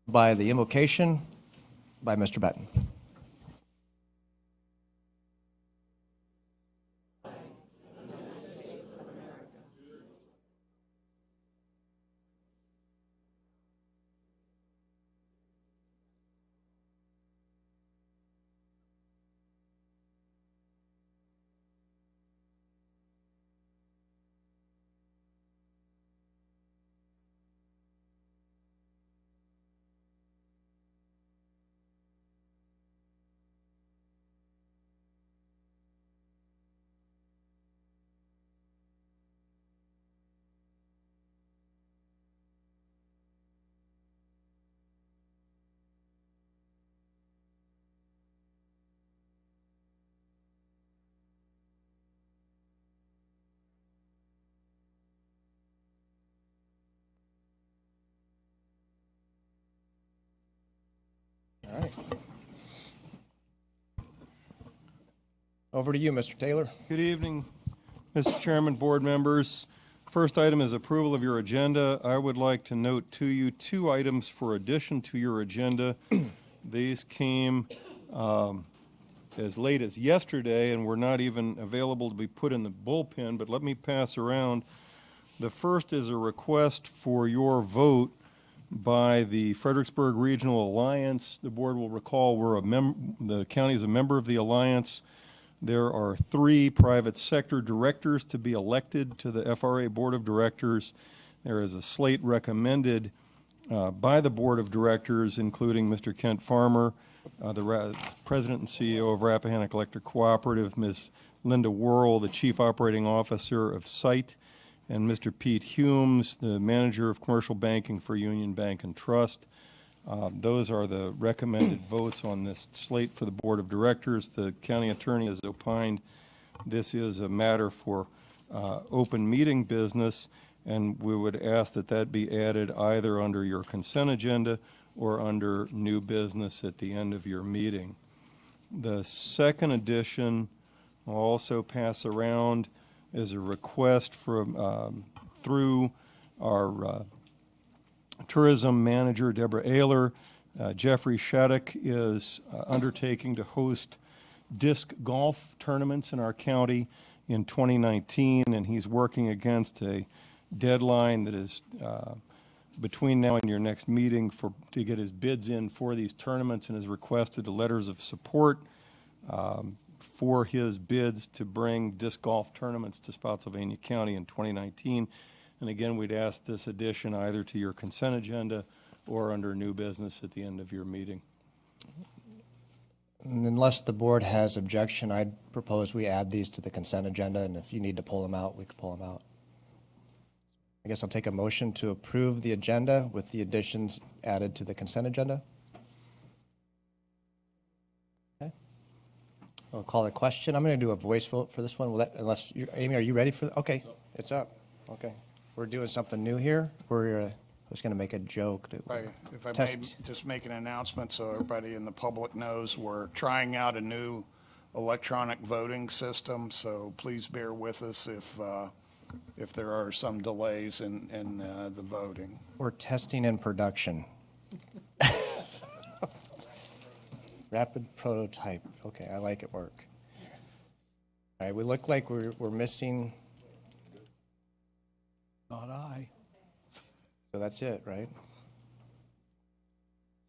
by the invocation by Mr. Benton. All right. Over to you, Mr. Taylor. Good evening, Mr. Chairman, board members. First item is approval of your agenda. I would like to note to you 2 items for addition to your agenda. These came as late as yesterday and were not even available to be put in the bullpen, but let me pass around. The first is a request for your vote by the Fredericksburg Regional Alliance. The board will recall the county is a member of the alliance. There are 3 private sector directors to be elected to the FRA Board of Directors. There is a slate recommended by the Board of Directors, including Mr. Kent Farmer, the President and CEO of Rappahannock Electric Cooperative, Ms. Linda Worrell, the Chief Operating Officer of SITE, and Mr. Pete Humes, the Manager of Commercial Banking for Union Bank and Trust. Those are the recommended votes on this slate for the Board of Directors. The county attorney has opined this is a matter for open meeting business, and we would ask that that be added either under your consent agenda or under new business at the end of your meeting. The second addition I'll also pass around is a request from through our tourism manager, Deborah Ayler. Jeffrey Shattuck is undertaking to host disc golf tournaments in our county in 2019, and he's working against a deadline that is between now and your next meeting to get his bids in for these tournaments, and has requested the letters of support for his bids to bring disc golf tournaments to Spotsylvania County in 2019. And again, we'd ask this addition either to your consent agenda or under new business at the end of your meeting. Unless the board has objection, I'd propose we add these to the consent agenda, and if you need to pull them out, we can pull them out. I guess I'll take a motion to approve the agenda with the additions added to the consent agenda. Okay. I'll call a question. I'm going to do a voice vote for this one. Unless Amy, are you ready for that? Okay, it's up. Okay. We're doing something new here. I was going to make a joke. That if I may just make an announcement so everybody in the public knows, we're trying out a new electronic voting system, so please bear with us if there are some delays in the voting. We're testing in production. Rapid prototype. Okay, I like it work. All right, we look like we're missing. Not I. So that's it, right?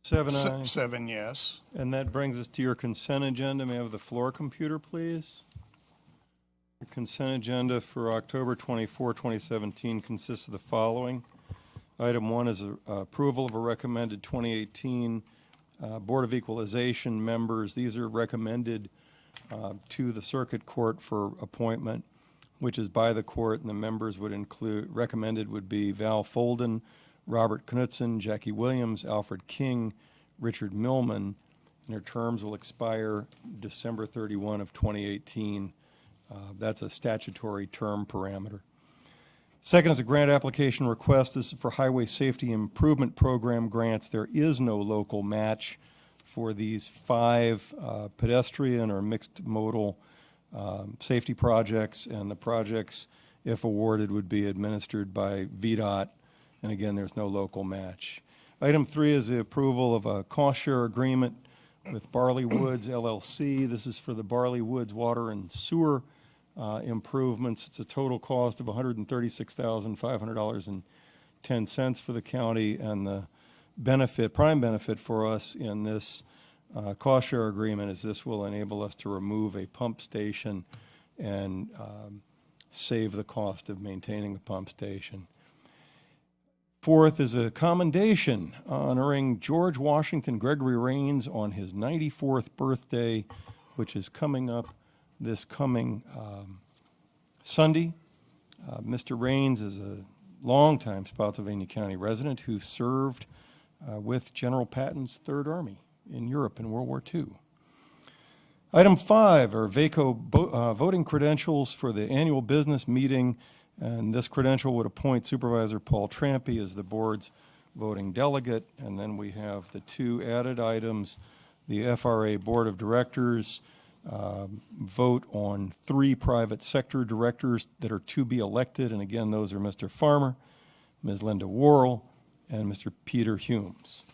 7 ayes. 7 yes. And that brings us to your consent agenda. May I have the floor computer, please? The consent agenda for October 24, 2017 consists of the following. Item 1 is approval of a recommended 2018 Board of Equalization members. These are recommended to the Circuit Court for appointment, which is by the court, and the members would include, recommended would be Val Folden, Robert Knudsen, Jackie Williams, Alfred King, Richard Millman, and their terms will expire December 31 of 2018. That's a statutory term parameter. Second is a grant application request. This is for Highway Safety Improvement Program grants. There is no local match for these 5 pedestrian or mixed modal safety projects, and the projects, if awarded, would be administered by VDOT, and again, there's no local match. Item 3 is the approval of a cost share agreement with Barley Woods LLC. This is for the Barley Woods water and sewer improvements. It's a total cost of $136,500.10 for the county, and the prime benefit for us in this cost share agreement is this will enable us to remove a pump station and save the cost of maintaining the pump station. Fourth is a commendation honoring George Washington Gregory Rains on his 94th birthday, which is coming up this coming Sunday. Mr. Rains is a longtime Spotsylvania County resident who served with General Patton's Third Army in Europe in World War II. Item 5 are VACO voting credentials for the annual business meeting, and this credential would appoint Supervisor Paul Trampy as the board's voting delegate. And then we have the 2 added items, the FRA Board of Directors vote on 3 private sector directors that are to be elected, and again, those are Mr. Farmer, Ms. Linda Worrell, and Mr. Peter Humes.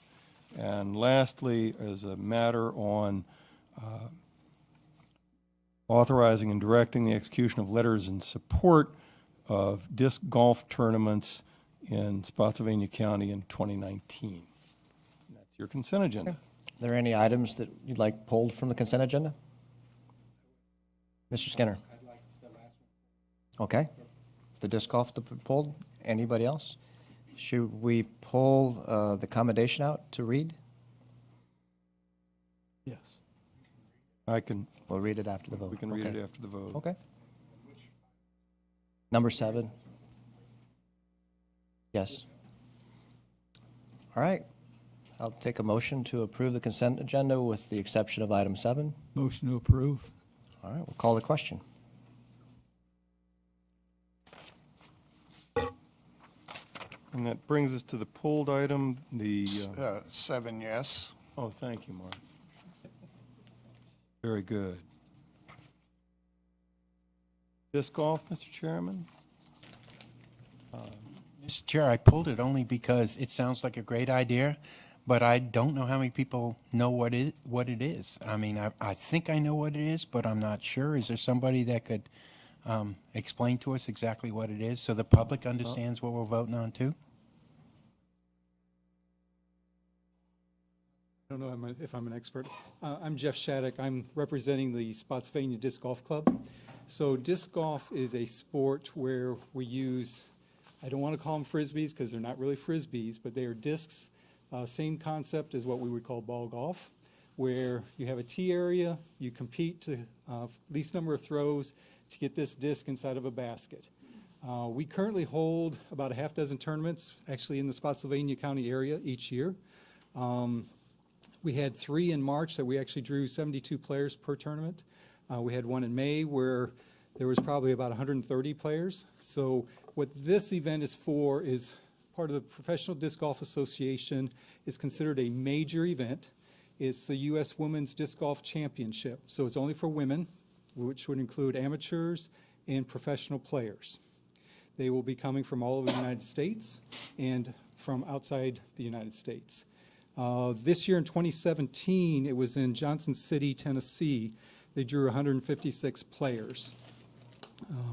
And lastly, as a matter on authorizing and directing the execution of letters in support of disc golf tournaments in Spotsylvania County in 2019. That's your consent agenda. Are there any items that you'd like pulled from the consent agenda? Mr. Skinner? I'd like the last one. Okay. The disc golf to be pulled. Anybody else? Should we pull the commendation out to read? Yes. We'll read it after the vote. We can read Okay. it after the vote. Okay. Number 7. Yes. All right. I'll take a motion to approve the consent agenda with the exception of item 7. Motion to approve. All right, we'll call the question. And that brings us to the pulled item, the, 7 yes. oh, thank you, Mark. Very good. Disc golf, Mr. Chairman? Mr. Chair, I pulled it only because it sounds like a great idea, but I don't know how many people know what it is. I mean, I think I know what it is, but I'm not sure. Is there somebody that could explain to us exactly what it is so the public understands what we're voting on too? I don't know if I'm an expert. I'm Jeff Shattuck. I'm representing the Spotsylvania Disc Golf Club. So disc golf is a sport where we use, I don't want to call them frisbees because they're not really frisbees, but they are discs. Same concept as what we would call ball golf, where you have a tee area, you compete to least number of throws to get this disc inside of a basket. We currently hold about a half dozen tournaments actually in the Spotsylvania County area each year. We had 3 in March that we actually drew 72 players per tournament. We had one in May where there was probably about 130 players. So what this event is for is part of the Professional Disc Golf Association. Is considered a major event. It's the U.S. Women's Disc Golf Championship. So it's only for women, which would include amateurs and professional players. They will be coming from all over the United States and from outside the United States. This year in 2017, it was in Johnson City, Tennessee. They drew 156 players.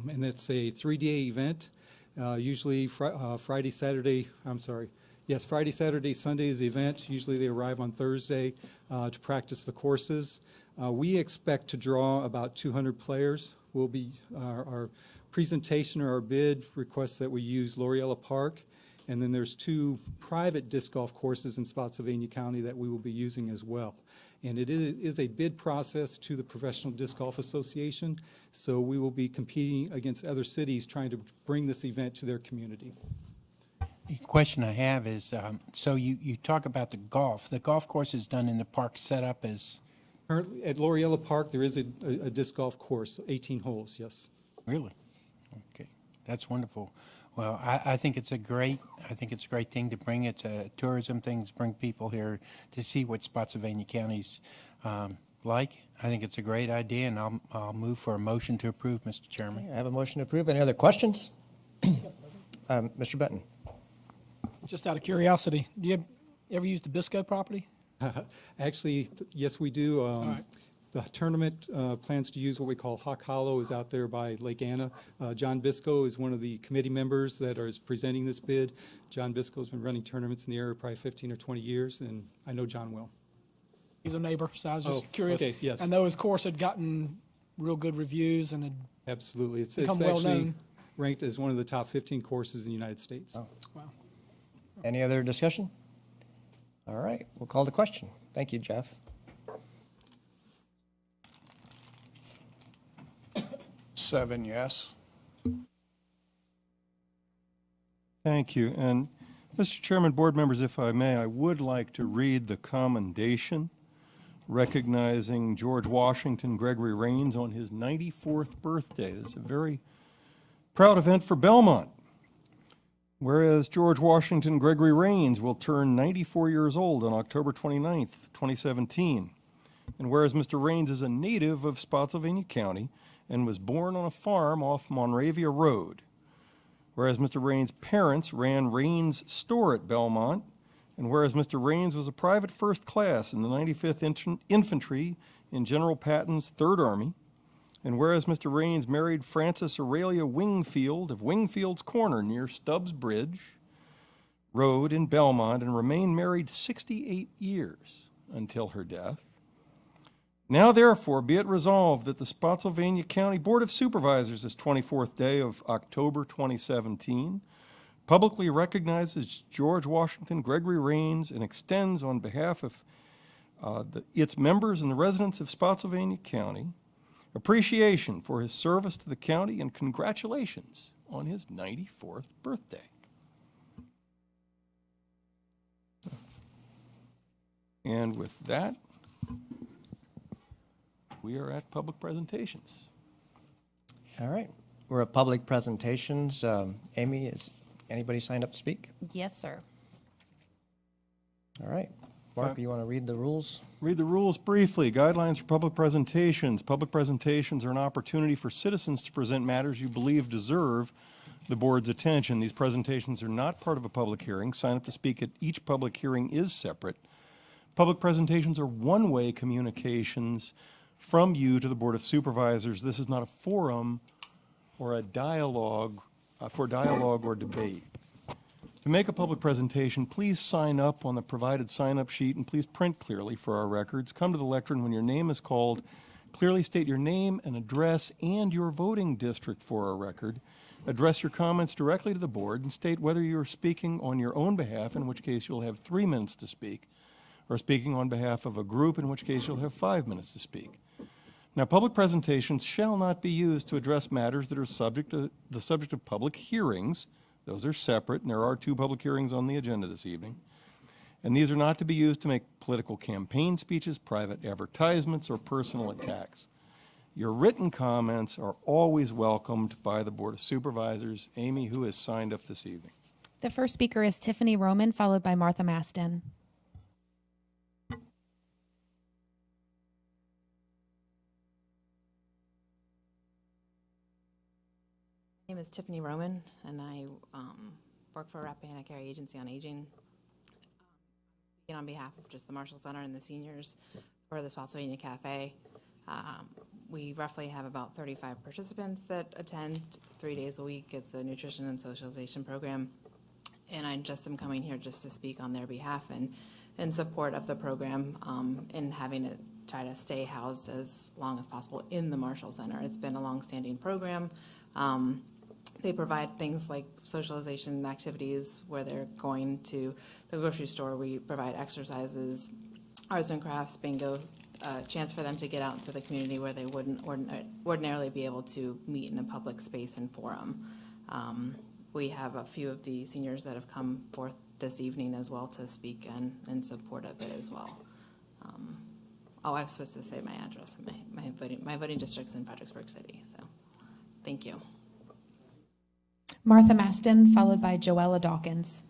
And it's a 3-day event. Usually Friday, Saturday, Sunday is the event. Usually they arrive on Thursday to practice the courses. We expect to draw about 200 players. Will be our presentation or our bid requests that we use Loriella Park. And then there's 2 private disc golf courses in Spotsylvania County that we will be using as well. And it is a bid process to the Professional Disc Golf Association, so we will be competing against other cities trying to bring this event to their community. The question I have is, so you talk about the golf. The golf course is done in the park set up as? Currently, at Loriella Park, there is a disc golf course, 18 holes, yes. Really? Okay, that's wonderful. Well, I think it's a great thing to bring it to tourism things, bring people here to see what Spotsylvania County's like. I think it's a great idea, and I'll move for a motion to approve, Mr. Chairman. I have a motion to approve. Any other questions? Mr. Benton? Just out of curiosity, do you ever used the Bisco property? Actually, yes, we do. right. The tournament plans to use what we call Hawk Hollow is out there by Lake Anna. John Bisco is one of the committee members that is presenting this bid. John Bisco's been running tournaments in the area probably 15 or 20 years, and I know John well. He's a neighbor, so I was just Oh, curious. okay, yes. I know his course had gotten real good reviews and had Absolutely. It's become actually well-known. ranked as one of the top 15 courses in the United States. wow. Any other discussion? All right, we'll call the question. Thank you, Jeff. 7 yes. Thank you. And, Mr. Chairman, board members, if I may, I would like to read the commendation recognizing George Washington Gregory Rains on his 94th birthday. This is a very proud event for Belmont. Whereas George Washington Gregory Rains will turn 94 years old on October 29th, 2017. And whereas Mr. Rains is a native of Spotsylvania County and was born on a farm off Monravia Road. Whereas Mr. Rains' parents ran Rains' store at Belmont, and whereas Mr. Rains was a private first class in the 95th Infantry in General Patton's 3rd Army, and whereas Mr. Rains married Frances Aurelia Wingfield of Wingfield's Corner near Stubbs Bridge Road in Belmont and remained married 68 years until her death. Now therefore be it resolved that the Spotsylvania County Board of Supervisors this 24th day of October 2017 publicly recognizes George Washington Gregory Rains and extends on behalf of its members and the residents of Spotsylvania County appreciation for his service to the county and congratulations on his 94th birthday. And with that, we are at public presentations. All right, we're at public presentations. Amy, is anybody signed up to speak? Yes, sir. All right. Mark, you want to read the rules? Read the rules briefly. Guidelines for public presentations. Public presentations are an opportunity for citizens to present matters you believe deserve the board's attention. These presentations are not part of a public hearing. Sign up to speak at each public hearing is separate. Public presentations are one-way communications from you to the Board of Supervisors. This is not a forum or a dialogue for dialogue or debate. To make a public presentation, please sign up on the provided sign-up sheet and please print clearly for our records. Come to the lectern when your name is called. Clearly state your name and address and your voting district for our record. Address your comments directly to the board and state whether you are speaking on your own behalf, in which case you'll have 3 minutes to speak, or speaking on behalf of a group, in which case you'll have 5 minutes to speak. Now, public presentations shall not be used to address matters that are the subject of public hearings. Those are separate, and there are 2 public hearings on the agenda this evening. And these are not to be used to make political campaign speeches, private advertisements, or personal attacks. Your written comments are always welcomed by the Board of Supervisors. Amy, who has signed up this evening? The first speaker is Tiffany Roman, followed by Martha Maston. My name is Tiffany Roman, and I work for Rappahannock Area Agency on Aging. Speaking on behalf of just the Marshall Center and the seniors for the Spotsylvania Cafe. We roughly have about 35 participants that attend 3 days a week. It's a nutrition and socialization program, and I just am coming here just to speak on their behalf and in support of the program and having it try to stay housed as long as possible in the Marshall Center. It's been a long-standing program. They provide things like socialization activities where they're going to the grocery store. We provide exercises, arts and crafts, bingo, chance for them to get out into the community where they wouldn't ordinarily be able to meet in a public space and forum. We have a few of the seniors that have come forth this evening as well to speak in support of it as well. Oh, I was supposed to say my address. My voting district's in Fredericksburg City, so thank you. Martha Maston, followed by Joella Dawkins.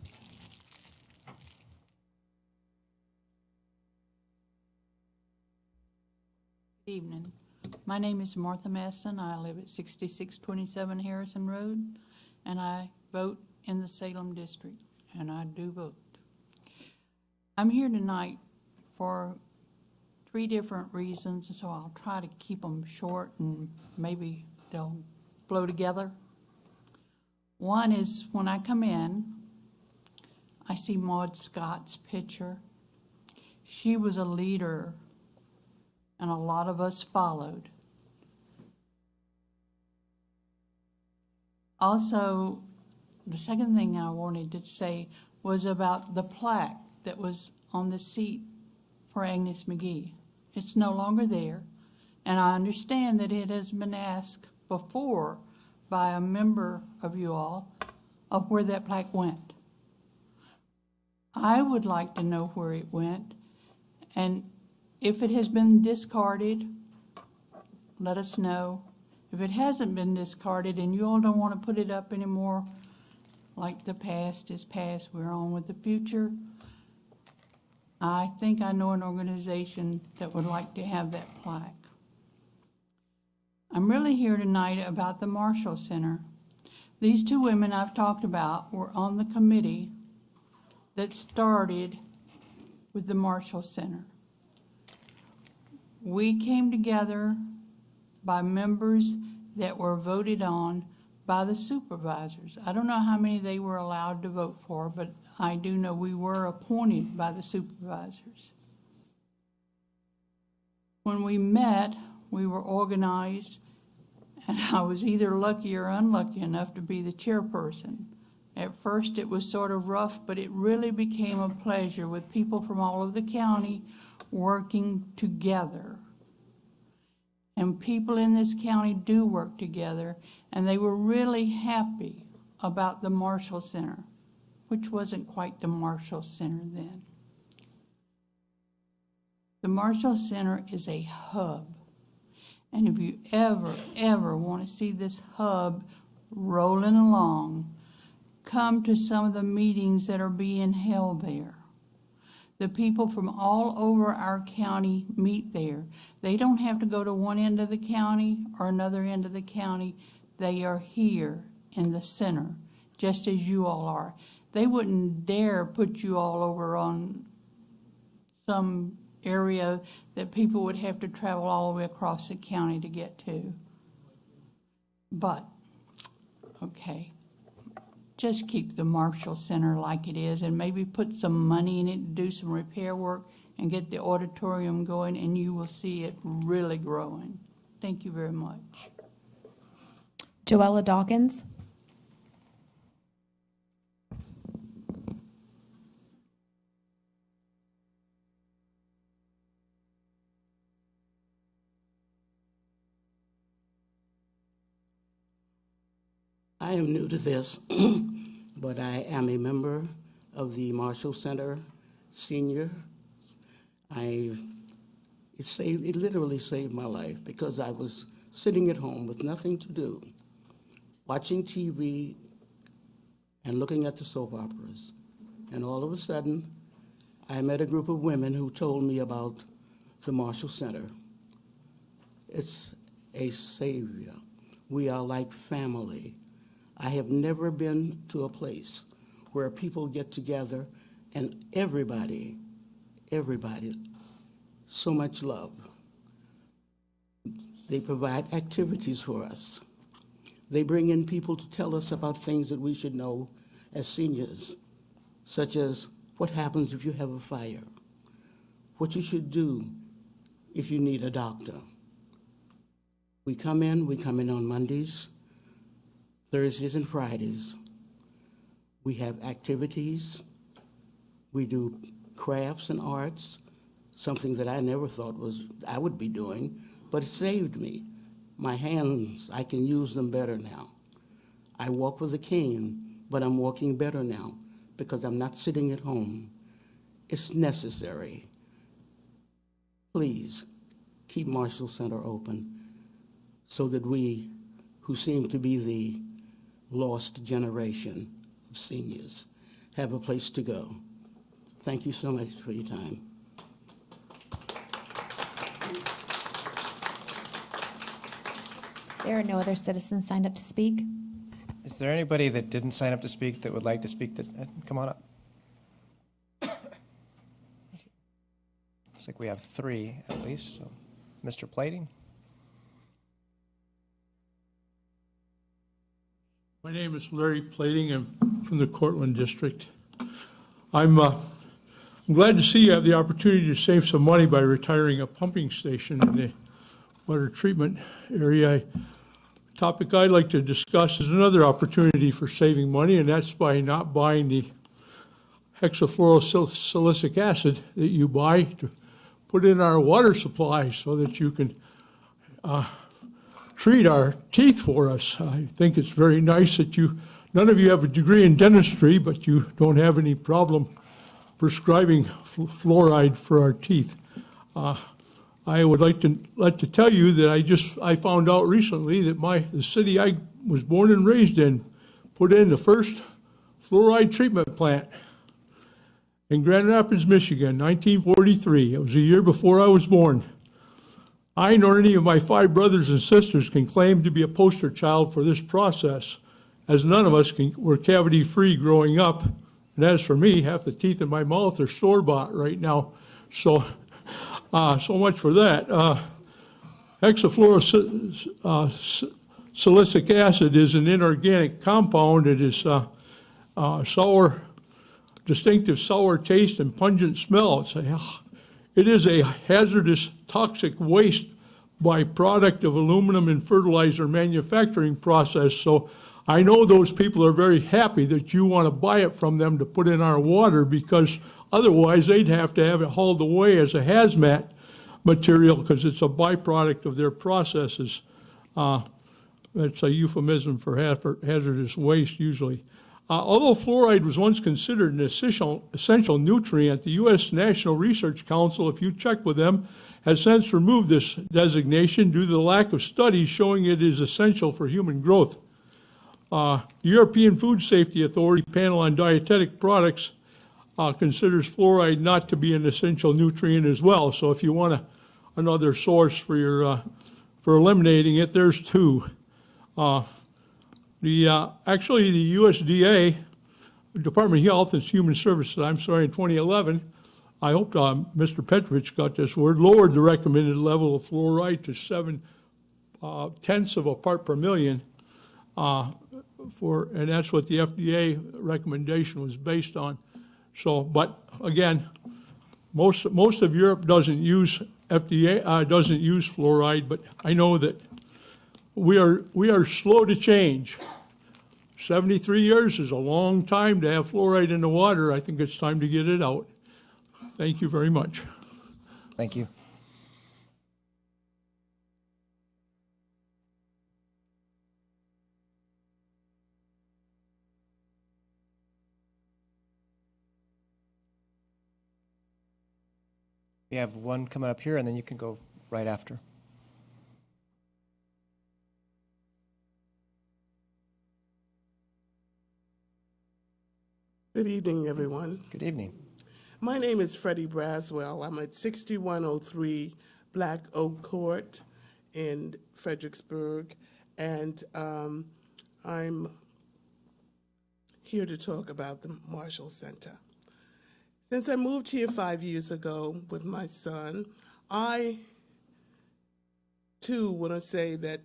Good evening. My name is Martha Maston. I live at 6627 Harrison Road, and I vote in the Salem district, and I do vote. I'm here tonight for 3 different reasons, so I'll try to keep them short and maybe they'll flow together. One is when I come in, I see Maud Scott's picture. She was a leader, and a lot of us followed. Also, the second thing I wanted to say was about the plaque that was on the seat for Agnes McGee. It's no longer there, and I understand that it has been asked before by a member of you all of where that plaque went. I would like to know where it went, and if it has been discarded, let us know. If it hasn't been discarded and you all don't want to put it up anymore, like the past is past, we're on with the future, I think I know an organization that would like to have that plaque. I'm really here tonight about the Marshall Center. These 2 women I've talked about were on the committee that started with the Marshall Center. We came together by members that were voted on by the supervisors. I don't know how many they were allowed to vote for, but I do know we were appointed by the supervisors. When we met, we were organized, and I was either lucky or unlucky enough to be the chairperson. At first it was sort of rough, but it really became a pleasure with people from all over the county working together. And people in this county do work together, and they were really happy about the Marshall Center, which wasn't quite the Marshall Center then. The Marshall Center is a hub, and if you ever want to see this hub rolling along, come to some of the meetings that are being held there. The people from all over our county meet there. They don't have to go to one end of the county or another end of the county. They are here in the center, just as you all are. They wouldn't dare put you all over on some area that people would have to travel all the way across the county to get to. But, okay. Just keep the Marshall Center like it is and maybe put some money in it to do some repair work and get the auditorium going, and you will see it really growing. Thank you very much. Joella Dawkins. I am new to this, but I am a member of the Marshall Center Senior. It literally saved my life because I was sitting at home with nothing to do, watching TV and looking at the soap operas. And all of a sudden, I met a group of women who told me about the Marshall Center. It's a savior. We are like family. I have never been to a place where people get together and everybody, so much love. They provide activities for us. They bring in people to tell us about things that we should know as seniors, such as what happens if you have a fire, what you should do if you need a doctor. We come in on Mondays, Thursdays and Fridays. We have activities. We do crafts and arts, something that I never thought I would be doing, but it saved me. My hands, I can use them better now. I walk with a cane, but I'm walking better now because I'm not sitting at home. It's necessary. Please keep Marshall Center open so that we, who seem to be the lost generation of seniors, have a place to go. Thank you so much for your time. There are no other citizens signed up to speak. Is there anybody that didn't sign up to speak that would like to speak? Come on up. Looks like we have 3 at least. So, Mr. Plating? My name is Larry Plating. I'm from the Cortland District. I'm glad to see you have the opportunity to save some money by retiring a pumping station in the water treatment area. Topic I'd like to discuss is another opportunity for saving money, and that's by not buying the hexafluorosilicic acid that you buy to put in our water supply so that you can treat our teeth for us. I think it's very nice that none of you have a degree in dentistry, but you don't have any problem prescribing fluoride for our teeth. I would like to tell you that I found out recently that the city I was born and raised in put in the first fluoride treatment plant in Grand Rapids, Michigan, 1943. It was a year before I was born. I nor any of my 5 brothers and sisters can claim to be a poster child for this process, as none of us were cavity-free growing up. And as for me, half the teeth in my mouth are store-bought right now. So much for that. Hexafluorosilicic acid is an inorganic compound. It is sour, distinctive sour taste and pungent smell. It is a hazardous toxic waste byproduct of aluminum and fertilizer manufacturing process. So I know those people are very happy that you want to buy it from them to put in our water, because otherwise they'd have to have it hauled away as a hazmat material because it's a byproduct of their processes. It's a euphemism for hazardous waste usually. Although fluoride was once considered an essential nutrient, the U.S. National Research Council, if you check with them, has since removed this designation due to the lack of studies showing it is essential for human growth. The European Food Safety Authority panel on dietetic products considers fluoride not to be an essential nutrient as well. So if you want another source for eliminating it, there's 2. Actually, the USDA, Department of Health and Human Services, in 2011, I hope Mr. Petrovich got this word, lowered the recommended level of fluoride to 0.7 of a part per million, and that's what the FDA recommendation was based on. So, but again, most of Europe doesn't use fluoride, but I know that we are slow to change. 73 years is a long time to have fluoride in the water. I think it's time to get it out. Thank you very much. Thank you. We have one coming up here, and then you can go right after. Good evening, everyone. Good evening. My name is Freddie Braswell. I'm at 6103 Black Oak Court in Fredericksburg, and I'm here to talk about the Marshall Center. Since I moved here 5 years ago with my son, I, too, want to say that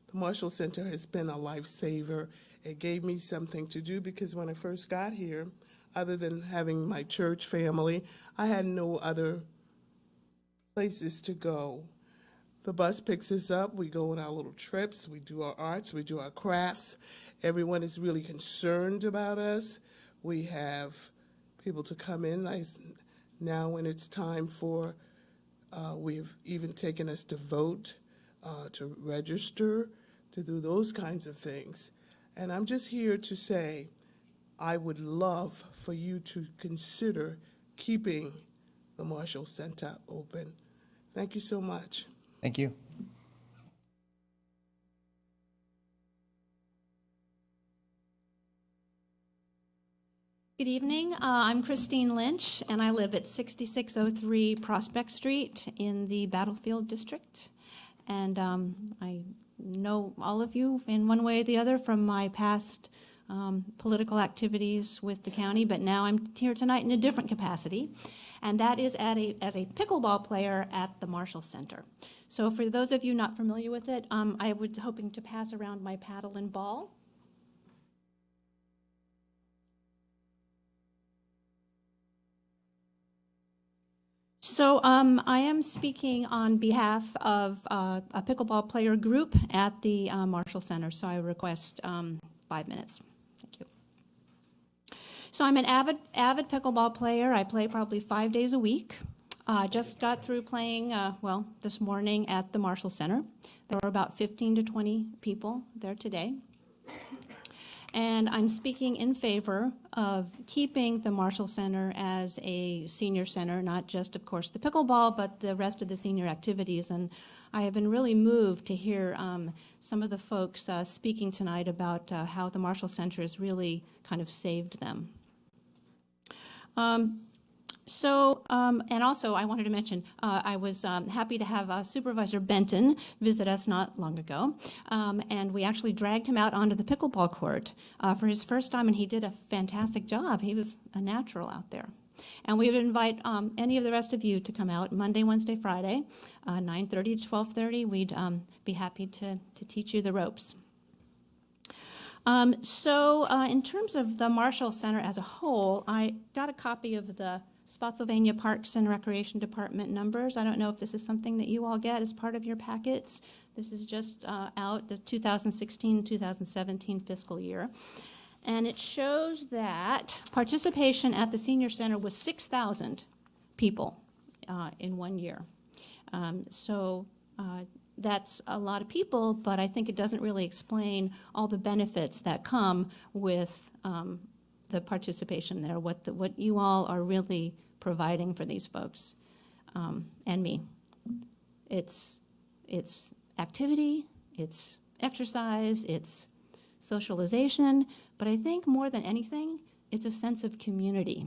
the Marshall Center has been a lifesaver. It gave me something to do because when I first got here, other than having my church family, I had no other places to go. The bus picks us up, we go on our little trips, we do our arts, we do our crafts. Everyone is really concerned about us. We have people to come in. Now when it's time for, we've even taken us to vote, to register, to do those kinds of things. And I'm just here to say, I would love for you to consider keeping the Marshall Center open. Thank you so much. Thank you. Good evening. I'm Christine Lynch, and I live at 6603 Prospect Street in the Battlefield District. And I know all of you in one way or the other from my past political activities with the county, but now I'm here tonight in a different capacity, and that is as a pickleball player at the Marshall Center. So for those of you not familiar with it, I was hoping to pass around my paddle and ball. So I am speaking on behalf of a pickleball player group at the Marshall Center, so I request 5 minutes. Thank you. So I'm an avid pickleball player. I play probably 5 days a week. Just got through playing, well, this morning at the Marshall Center. There were about 15 to 20 people there today. And I'm speaking in favor of keeping the Marshall Center as a senior center, not just, of course, the pickleball, but the rest of the senior activities. And I have been really moved to hear some of the folks speaking tonight about how the Marshall Center has really kind of saved them. And also I wanted to mention, I was happy to have Supervisor Benton visit us not long ago, and we actually dragged him out onto the pickleball court for his first time, and he did a fantastic job. He was a natural out there. And we would invite any of the rest of you to come out Monday, Wednesday, Friday, 9:30 to 12:30. We'd be happy to teach you the ropes. In terms of the Marshall Center as a whole, I got a copy of the Spotsylvania Parks and Recreation Department numbers. I don't know if this is something that you all get as part of your packets. This is just out the 2016-2017 fiscal year. And it shows that participation at the Senior Center was 6,000 people in 1 year. That's a lot of people, but I think it doesn't really explain all the benefits that come with the participation there, what you all are really providing for these folks and me. It's activity, it's exercise, it's socialization, but I think more than anything, it's a sense of community,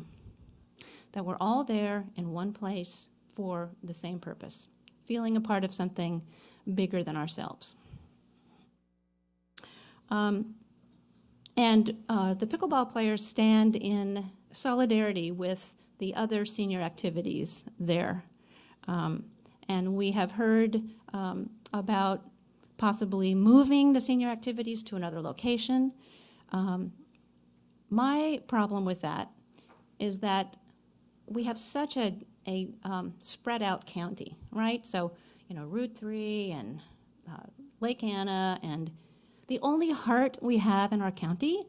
that we're all there in one place for the same purpose, feeling a part of something bigger than ourselves. The pickleball players stand in solidarity with the other senior activities there. And we have heard about possibly moving the senior activities to another location. My problem with that is that we have such a spread out county, right? So, you know, Route 3 and Lake Anna, and the only heart we have in our county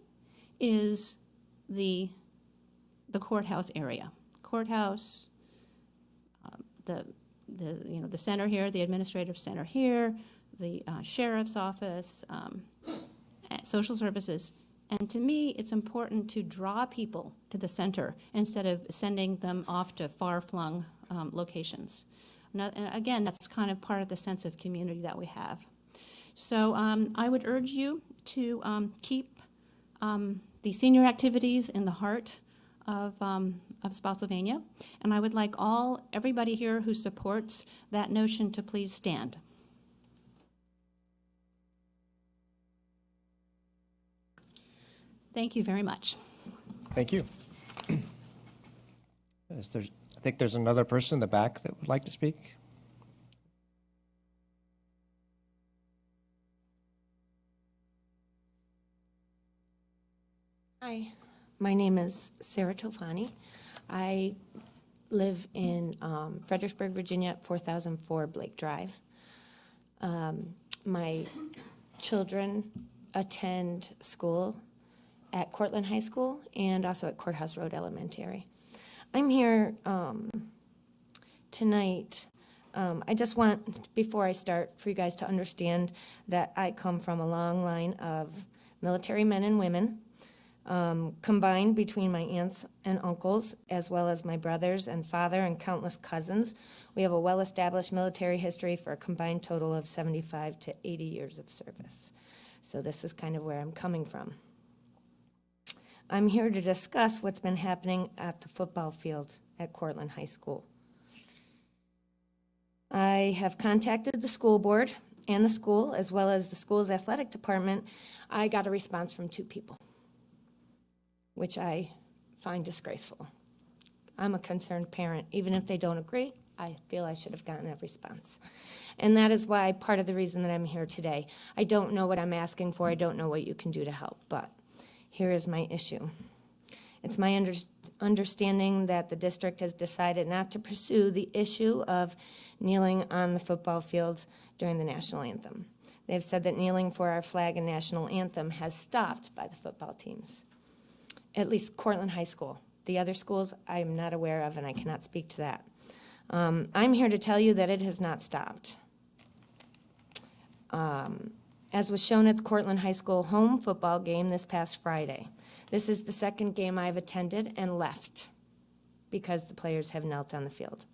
is the courthouse area. Courthouse, the center here, the administrative center here, the sheriff's office, social services. And to me, it's important to draw people to the center instead of sending them off to far-flung locations. And again, that's kind of part of the sense of community that we have. So I would urge you to keep the senior activities in the heart of Spotsylvania. And I would like everybody here who supports that notion to please stand. Thank you very much. Thank you. I think there's another person in the back that would like to speak. Hi, my name is Sarah Tofani. I live in Fredericksburg, Virginia, at 4004 Blake Drive. My children attend school at Cortland High School and also at Courthouse Road Elementary. I'm here tonight. I just want, before I start, for you guys to understand that I come from a long line of military men and women, combined between my aunts and uncles, as well as my brothers and father and countless cousins. We have a well-established military history for a combined total of 75 to 80 years of service. So this is kind of where I'm coming from. I'm here to discuss what's been happening at the football field at Cortland High School. I have contacted the school board and the school, as well as the school's athletic department. I got a response from 2 people. which I find disgraceful. I'm a concerned parent. Even if they don't agree, I feel I should have gotten a response. And that is why part of the reason that I'm here today. I don't know what I'm asking for. I don't know what you can do to help, but here is my issue. It's my understanding that the district has decided not to pursue the issue of kneeling on the football field during the national anthem. They've said that kneeling for our flag and national anthem has stopped by the football teams, at least Cortland High School. The other schools I am not aware of, and I cannot speak to that. I'm here to tell you that it has not stopped. As was shown at the Cortland High School home football game this past Friday. This is the second game I've attended and left because the players have knelt on the field.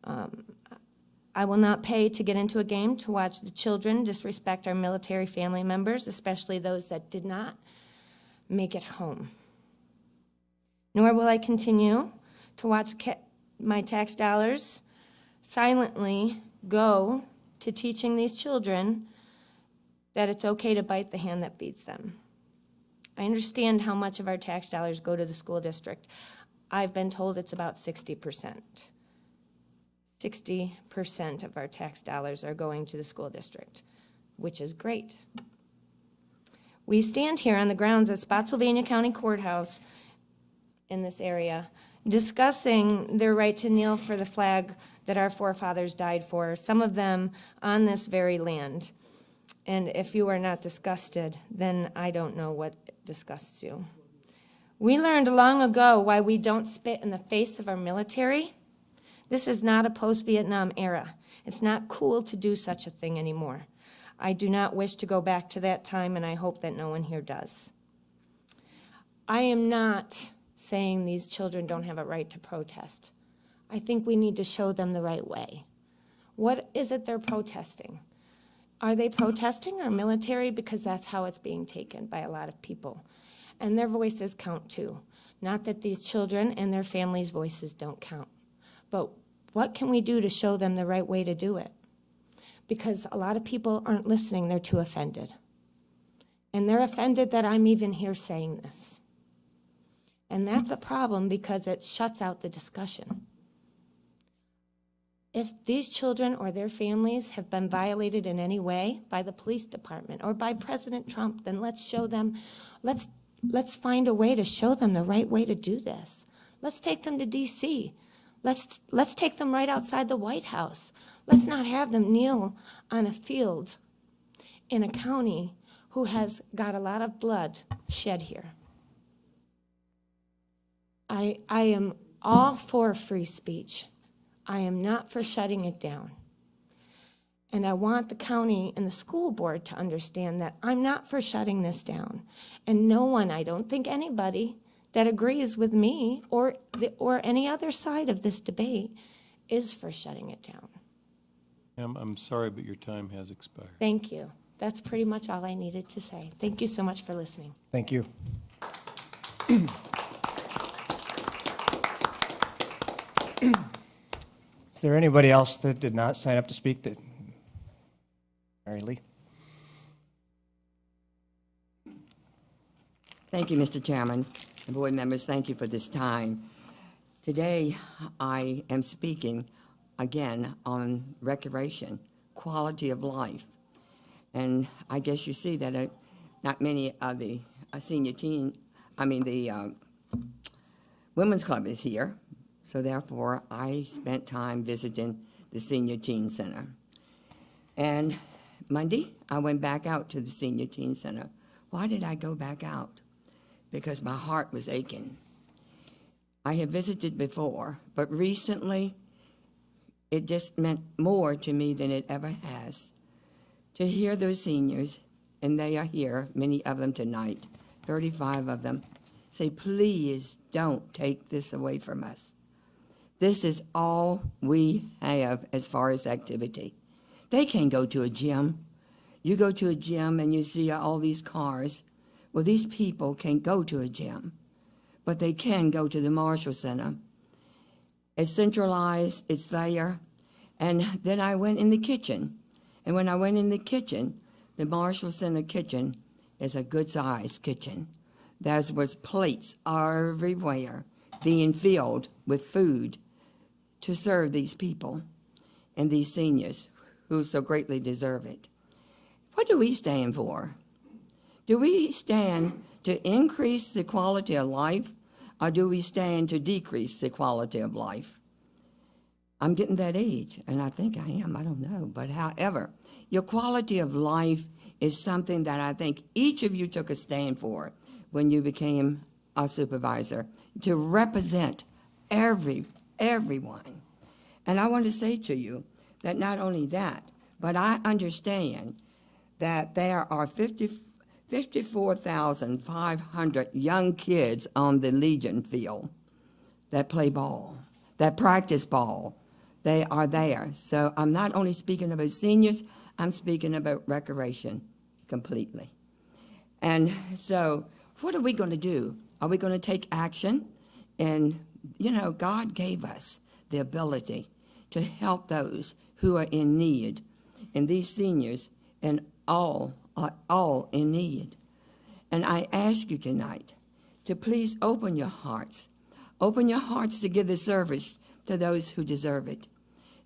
I will not pay to get into a game to watch the children disrespect our military family members, especially those that did not make it home. Nor will I continue to watch my tax dollars silently go to teaching these children that it's okay to bite the hand that feeds them. I understand how much of our tax dollars go to the school district. I've been told it's about 60%. 60% of our tax dollars are going to the school district, which is great. We stand here on the grounds at Spotsylvania County Courthouse in this area, discussing their right to kneel for the flag that our forefathers died for, some of them on this very land. And if you are not disgusted, then I don't know what disgusts you. We learned long ago why we don't spit in the face of our military. This is not a post-Vietnam era. It's not cool to do such a thing anymore. I do not wish to go back to that time, and I hope that no one here does. I am not saying these children don't have a right to protest. I think we need to show them the right way. What is it they're protesting? Are they protesting our military? Because that's how it's being taken by a lot of people. And their voices count too. Not that these children and their families' voices don't count. But what can we do to show them the right way to do it? Because a lot of people aren't listening, they're too offended. And they're offended that I'm even here saying this. And that's a problem because it shuts out the discussion. If these children or their families have been violated in any way by the police department or by President Trump, then let's show them, let's find a way to show them the right way to do this. Let's take them to D.C. Let's take them right outside the White House. Let's not have them kneel on a field in a county who has got a lot of blood shed here. I am all for free speech. I am not for shutting it down. And I want the county and the school board to understand that I'm not for shutting this down. And no one, I don't think anybody that agrees with me or any other side of this debate is for shutting it down. I'm sorry, but your time has expired. Thank you. That's pretty much all I needed to say. Thank you so much for listening. Thank you. Is there anybody else that did not sign up to speak? That Mary Lee? Thank you, Mr. Chairman and board members. Thank you for this time. Today, I am speaking again on recreation, quality of life. And I guess you see that not many of the women's club is here. So therefore, I spent time visiting the Senior Teen Center. And Monday, I went back out to the Senior Teen Center. Why did I go back out? Because my heart was aching. I had visited before, but recently, it just meant more to me than it ever has. To hear those seniors, and they are here, many of them tonight, 35 of them, say, please don't take this away from us. This is all we have as far as activity. They can't go to a gym. You go to a gym and you see all these cars. Well, these people can't go to a gym, but they can go to the Marshall Center. It's centralized, it's there. And then I went in the kitchen. And when I went in the kitchen, the Marshall Center kitchen is a good-sized kitchen. There was plates everywhere being filled with food to serve these people and these seniors who so greatly deserve it. What do we stand for? Do we stand to increase the quality of life, or do we stand to decrease the quality of life? I'm getting that age, and I think I am, I don't know. But however, your quality of life is something that I think each of you took a stand for when you became a supervisor, to represent everyone. And I want to say to you that not only that, but I understand that there are 54,500 young kids on the Legion field that play ball, that practice ball. They are there. So I'm not only speaking about seniors, I'm speaking about recreation completely. And so what are we going to do? Are we going to take action? And, you know, God gave us the ability to help those who are in need. And these seniors and all are all in need. And I ask you tonight to please open your hearts. Open your hearts to give the service to those who deserve it.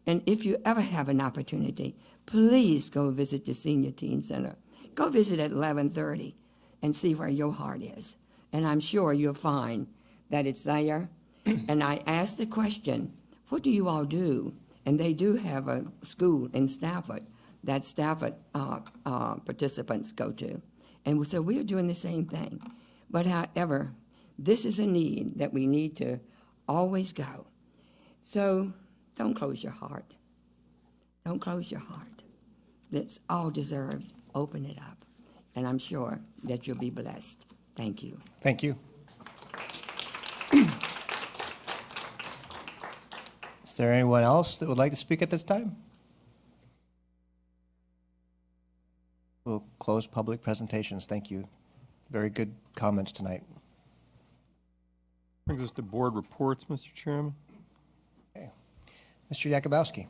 And if you ever have an opportunity, please go visit the Senior Teen Center. Go visit at 11:30 and see where your heart is. And I'm sure you'll find that it's there. And I asked the question, what do you all do? And they do have a school in Stafford that Stafford participants go to. And so we're doing the same thing. But however, this is a need that we need to always go. So don't close your heart. Don't close your heart. It's all deserved. Open it up. And I'm sure that you'll be blessed. Thank you. Thank you. Is there anyone else that would like to speak at this time? We'll close public presentations. Thank you. Very good comments tonight. Brings us to board reports, Mr. Chairman. Okay. Mr. Yakubowski.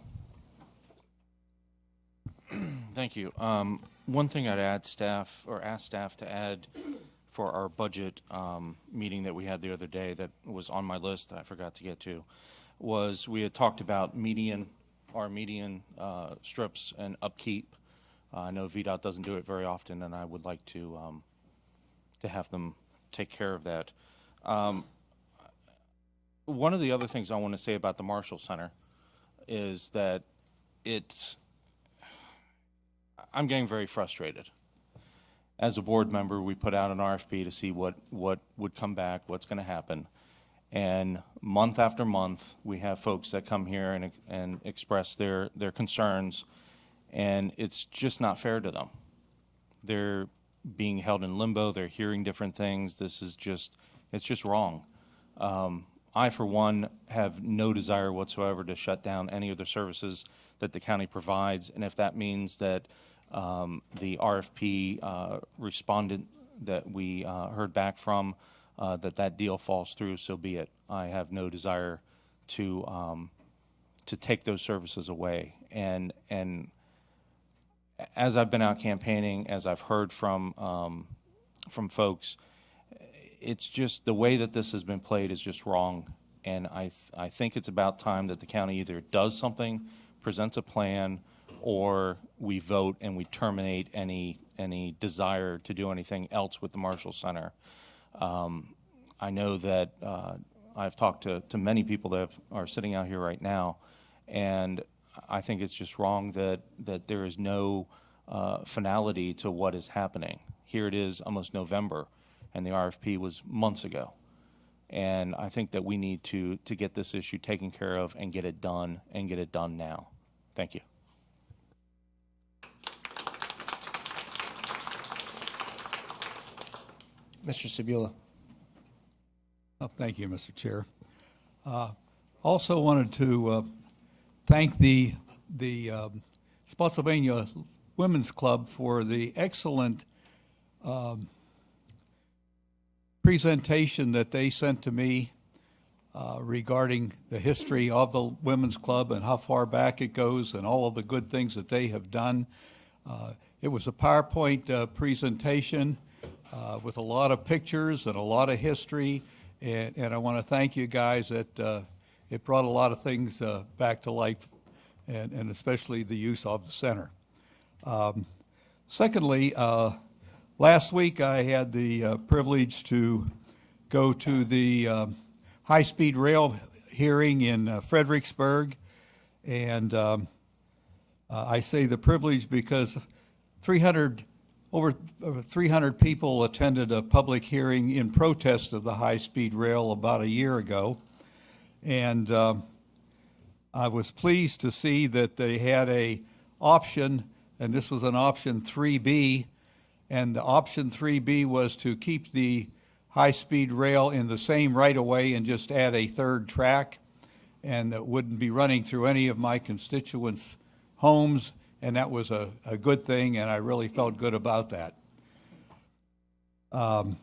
Thank you. One thing I'd ask staff to add for our budget meeting that we had the other day that was on my list that I forgot to get to was we had talked about our median strips and upkeep. I know VDOT doesn't do it very often, and I would like to have them take care of that. One of the other things I want to say about the Marshall Center is that I'm getting very frustrated. As a board member, we put out an RFP to see what would come back, what's going to happen. And month after month, we have folks that come here and express their concerns, and it's just not fair to them. They're being held in limbo. They're hearing different things. It's just wrong. I, for one, have no desire whatsoever to shut down any of the services that the county provides, and if that means that the RFP respondent that we heard back from, that deal falls through, so be it. I have no desire to take those services away. And as I've been out campaigning, as I've heard from folks, it's just the way that this has been played is just wrong. And I think it's about time that the county either does something, presents a plan, or we vote and we terminate any desire to do anything else with the Marshall Center. I know that I've talked to many people that are sitting out here right now, and I think it's just wrong that there is no finality to what is happening. Here it is almost November, and the RFP was months ago. And I think that we need to get this issue taken care of and get it done, and get it done now. Thank you. Mr. Sabula. Thank you, Mr. Chair. Also wanted to thank the Spotsylvania Women's Club for the excellent presentation that they sent to me regarding the history of the Women's Club and how far back it goes and all of the good things that they have done. It was a PowerPoint presentation. with a lot of pictures and a lot of history. And I want to thank you guys that it brought a lot of things back to life, and especially the use of the center. Secondly, last week I had the privilege to go to the high-speed rail hearing in Fredericksburg, and I say the privilege because over 300 people attended a public hearing in protest of the high-speed rail about a year ago, and I was pleased to see that they had a option, and this was an option 3B, and the option 3B was to keep the high-speed rail in the same right-of-way and just add a third track, and that wouldn't be running through any of my constituents' homes, and that was a good thing, and I really felt good about that. And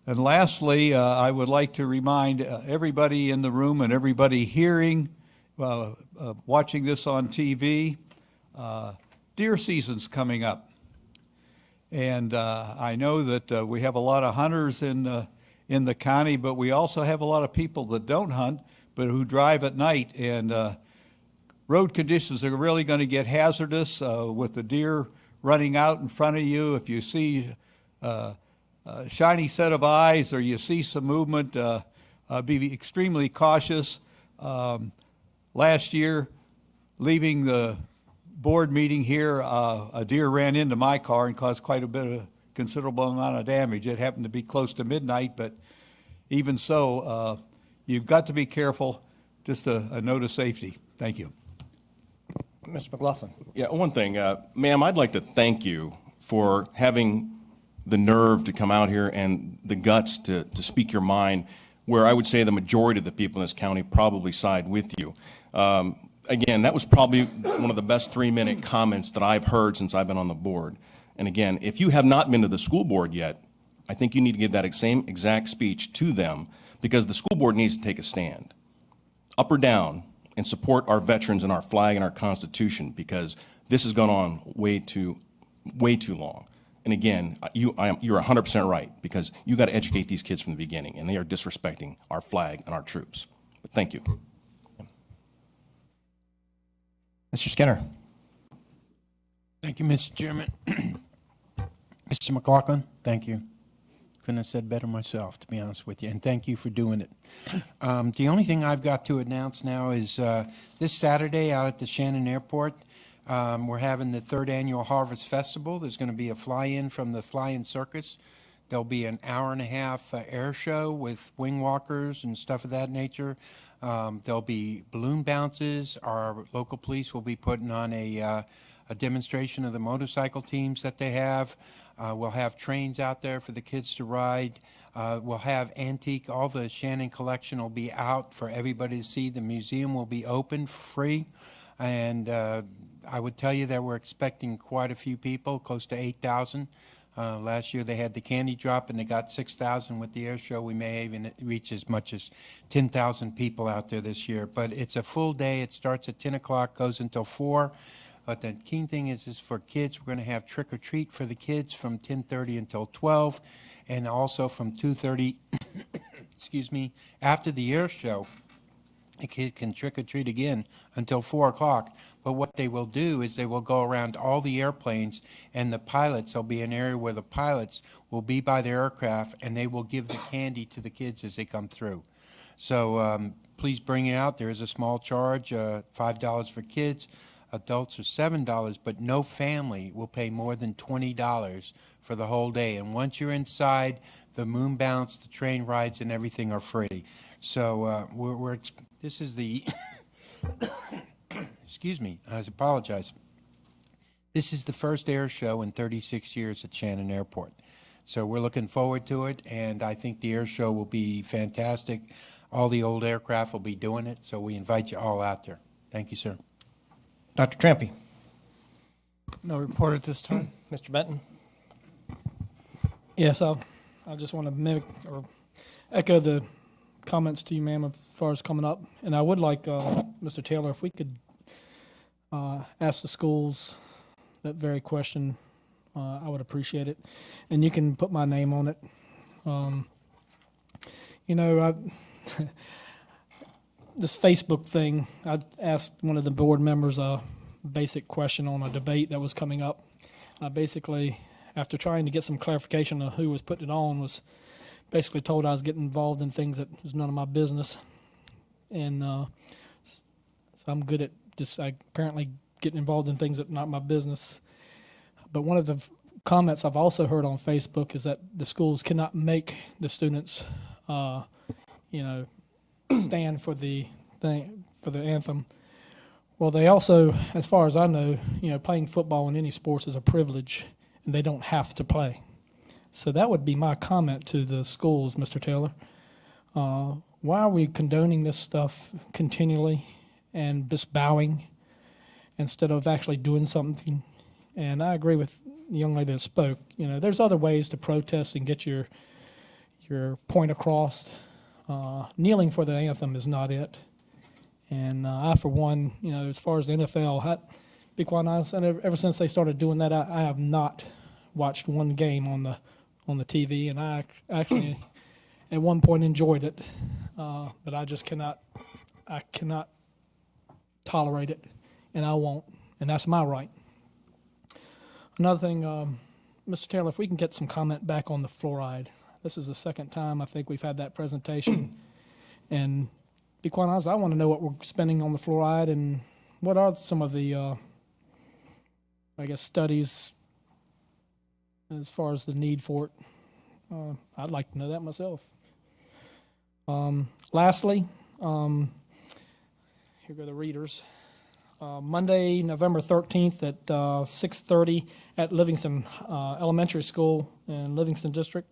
lastly, I would like to remind everybody in the room and everybody hearing, watching this on TV, deer season's coming up. And I know that we have a lot of hunters in the county, but we also have a lot of people that don't hunt, but who drive at night. And road conditions are really going to get hazardous with the deer running out in front of you. If you see a shiny set of eyes or you see some movement, be extremely cautious. Last year, leaving the board meeting here, a deer ran into my car and caused quite a bit of considerable amount of damage. It happened to be close to midnight, but even so, you've got to be careful. Just a note of safety. Thank you. Mr. McLaughlin. Yeah, one thing, ma'am, I'd like to thank you for having the nerve to come out here and the guts to speak your mind, where I would say the majority of the people in this county probably side with you. Again, that was probably one of the best 3-minute comments that I've heard since I've been on the board. And again, if you have not been to the school board yet, I think you need to give that same exact speech to them, because the school board needs to take a stand, up or down, and support our veterans and our flag and our Constitution, because this has gone on way too long. And again, you're 100% right, because you got to educate these kids from the beginning, and they are disrespecting our flag and our troops. But thank you. Mr. Skinner. Thank you, Mr. Chairman. Mr. McLaughlin, thank you. Couldn't have said better myself, to be honest with you, and thank you for doing it. The only thing I've got to announce now is this Saturday out at the Shannon Airport, we're having the 3rd Annual Harvest Festival. There's going to be a fly-in from the Fly-In Circus. There'll be an hour-and-a-half air show with wing walkers and stuff of that nature. There'll be balloon bounces. Our local police will be putting on a demonstration of the motorcycle teams that they have. We'll have trains out there for the kids to ride. We'll have antique, all the Shannon collection will be out for everybody to see. The museum will be open for free. And I would tell you that we're expecting quite a few people, close to 8,000. Last year they had the candy drop and they got 6,000 with the air show. We may even reach as much as 10,000 people out there this year. But it's a full day. It starts at 10 o'clock, goes until 4. But the key thing is for kids, we're going to have trick or treat for the kids from 10:30 until 12, and also from 2:30, excuse me, after the air show, a kid can trick or treat again until 4 o'clock. But what they will do is they will go around all the airplanes, and the pilots, there'll be an area where the pilots will be by the aircraft, and they will give the candy to the kids as they come through. So please bring it out. There is a small charge, $5 for kids. Adults are $7, but no family will pay more than $20 for the whole day. And once you're inside, the moon bounce, the train rides, and everything are free. So this is the, excuse me, I apologize. This is the first air show in 36 years at Shannon Airport. So we're looking forward to it, and I think the air show will be fantastic. All the old aircraft will be doing it, so we invite you all out there. Thank you, sir. Dr. Trampy. No report at this time. Mr. Benton. Yes, I just want to mimic or echo the comments to you, ma'am, as far as coming up. And I would like, Mr. Taylor, if we could ask the schools that very question I would appreciate it. And you can put my name on it. You know, this Facebook thing, I asked one of the board members a basic question on a debate that was coming up. I basically, after trying to get some clarification of who was putting it on, was basically told I was getting involved in things that was none of my business. And so I'm good at just apparently getting involved in things that are not my business. But one of the comments I've also heard on Facebook is that the schools cannot make the students, you know, stand for the thing, for the anthem. Well, they also, as far as I know, you know, playing football in any sports is a privilege, and they don't have to play. So that would be my comment to the schools, Mr. Taylor. Why are we condoning this stuff continually and just bowing instead of actually doing something? And I agree with the young lady that spoke. You know, there's other ways to protest and get your point across. Kneeling for the anthem is not it. And I, for one, you know, as far as the NFL, be quite honest, and ever since they started doing that, I have not watched one game on the TV, and I actually at one point enjoyed it, but I just cannot tolerate it, and I won't, and that's my right. Another thing, Mr. Taylor, if we can get some comment back on the fluoride. This is the second time I think we've had that presentation, and be quite honest, I want to know what we're spending on the fluoride and what are some of the, I guess, studies as far as the need for it. I'd like to know that myself. Lastly, here go the readers. Monday, November 13th at 6:30 at Livingston Elementary School in Livingston District.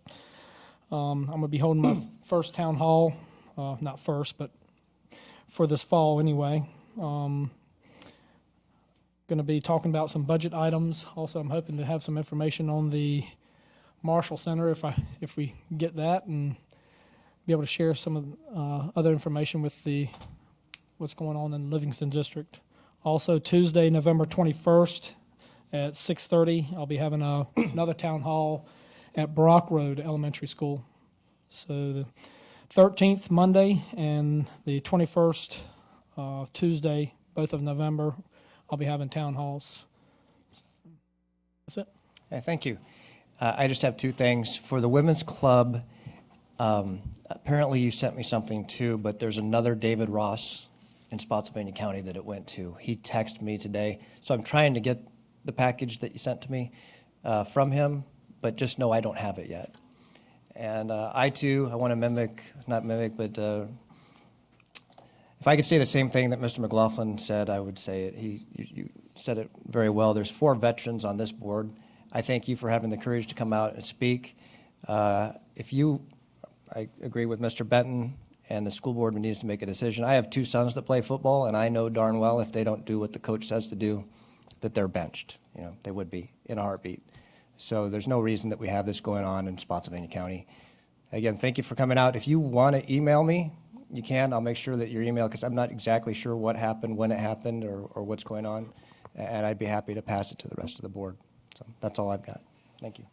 I'm going to be holding my first town hall, not first, but for this fall anyway. Going to be talking about some budget items. Also, I'm hoping to have some information on the Marshall Center if we get that, and be able to share some of other information with what's going on in Livingston District. Also, Tuesday, November 21st at 6:30, I'll be having another town hall at Brock Road Elementary School. So the 13th, Monday, and the 21st, Tuesday, both of November, I'll be having town halls. That's it. Hey, thank you. I just have two things. For the Women's Club, apparently you sent me something too, but there's another David Ross in Spotsylvania County that it went to. He texted me today. So I'm trying to get the package that you sent to me from him, but just know I don't have it yet. And I too, I want to not mimic, but if I could say the same thing that Mr. McLaughlin said, I would say it. You said it very well. There's 4 veterans on this board. I thank you for having the courage to come out and speak. I agree with Mr. Benton, and the school board needs to make a decision. I have 2 sons that play football, and I know darn well if they don't do what the coach says to do, that they're benched. You know, they would be in a heartbeat. So there's no reason that we have this going on in Spotsylvania County. Again, thank you for coming out. If you want to email me, you can. I'll make sure that your email, because I'm not exactly sure what happened, when it happened, or what's going on, and I'd be happy to pass it to the rest of the board. So that's all I've got. Thank you.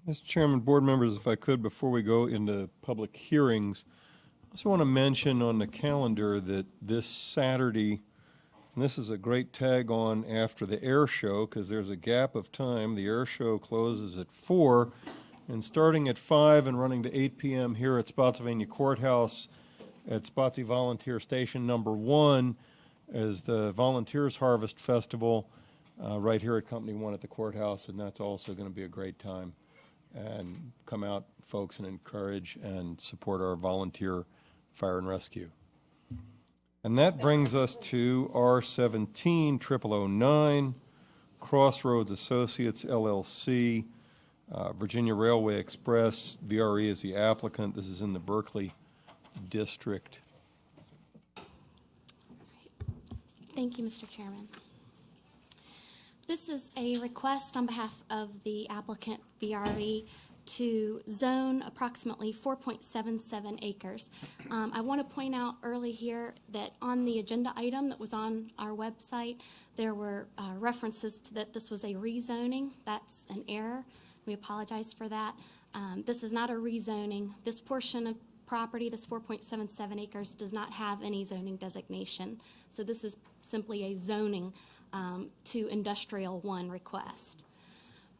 Mr. Chairman, board members, if I could, before we go into public hearings, I also want to mention on the calendar that this Saturday, and this is a great tag on after the air show, because there's a gap of time. The air show closes at 4, and starting at 5 and running to 8 p.m. here at Spotsylvania Courthouse at Spotsy Volunteer Station number 1 is the Volunteers Harvest Festival right here at Company 1 at the courthouse, and that's also going to be a great time. And come out, folks, and encourage and support our volunteer fire and rescue. And that brings us to R17-0009, Crossroads Associates, LLC, Virginia Railway Express, VRE is the applicant. This is in the Berkeley District. Thank you, Mr. Chairman. This is a request on behalf of the applicant VRE to zone approximately 4.77 acres. I want to point out early here that on the agenda item that was on our website, there were references to that this was a rezoning. That's an error. We apologize for that. This is not a rezoning. This portion of property, this 4.77 acres, does not have any zoning designation. So this is simply a zoning to Industrial 1 request.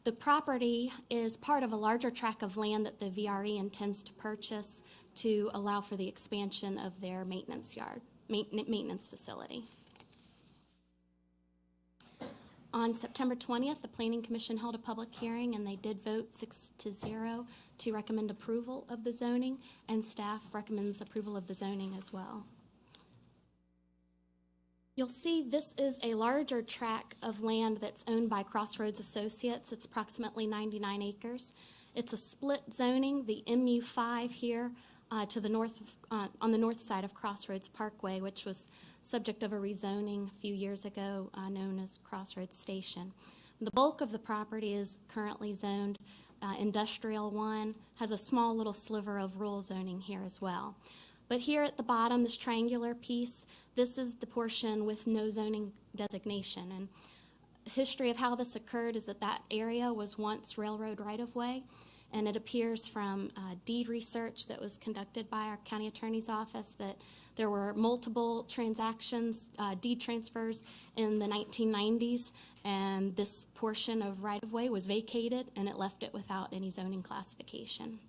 The property is part of a larger tract of land that the VRE intends to purchase to allow for the expansion of their maintenance facility. On September 20th, the Planning Commission held a public hearing and they did vote 6-0 to recommend approval of the zoning, and staff recommends approval of the zoning as well. You'll see this is a larger tract of land that's owned by Crossroads Associates. It's approximately 99 acres. It's a split zoning, the MU5 here to the north, on the north side of Crossroads Parkway, which was subject of a rezoning a few years ago known as Crossroads Station. The bulk of the property is currently zoned Industrial 1, has a small little sliver of rural zoning here as well. But here at the bottom, this triangular piece, this is the portion with no zoning designation. And the history of how this occurred is that that area was once railroad right-of-way, and it appears from deed research that was conducted by our county attorney's office that there were multiple transactions, deed transfers in the 1990s, and this portion of right-of-way was vacated, and it left it without any zoning classification.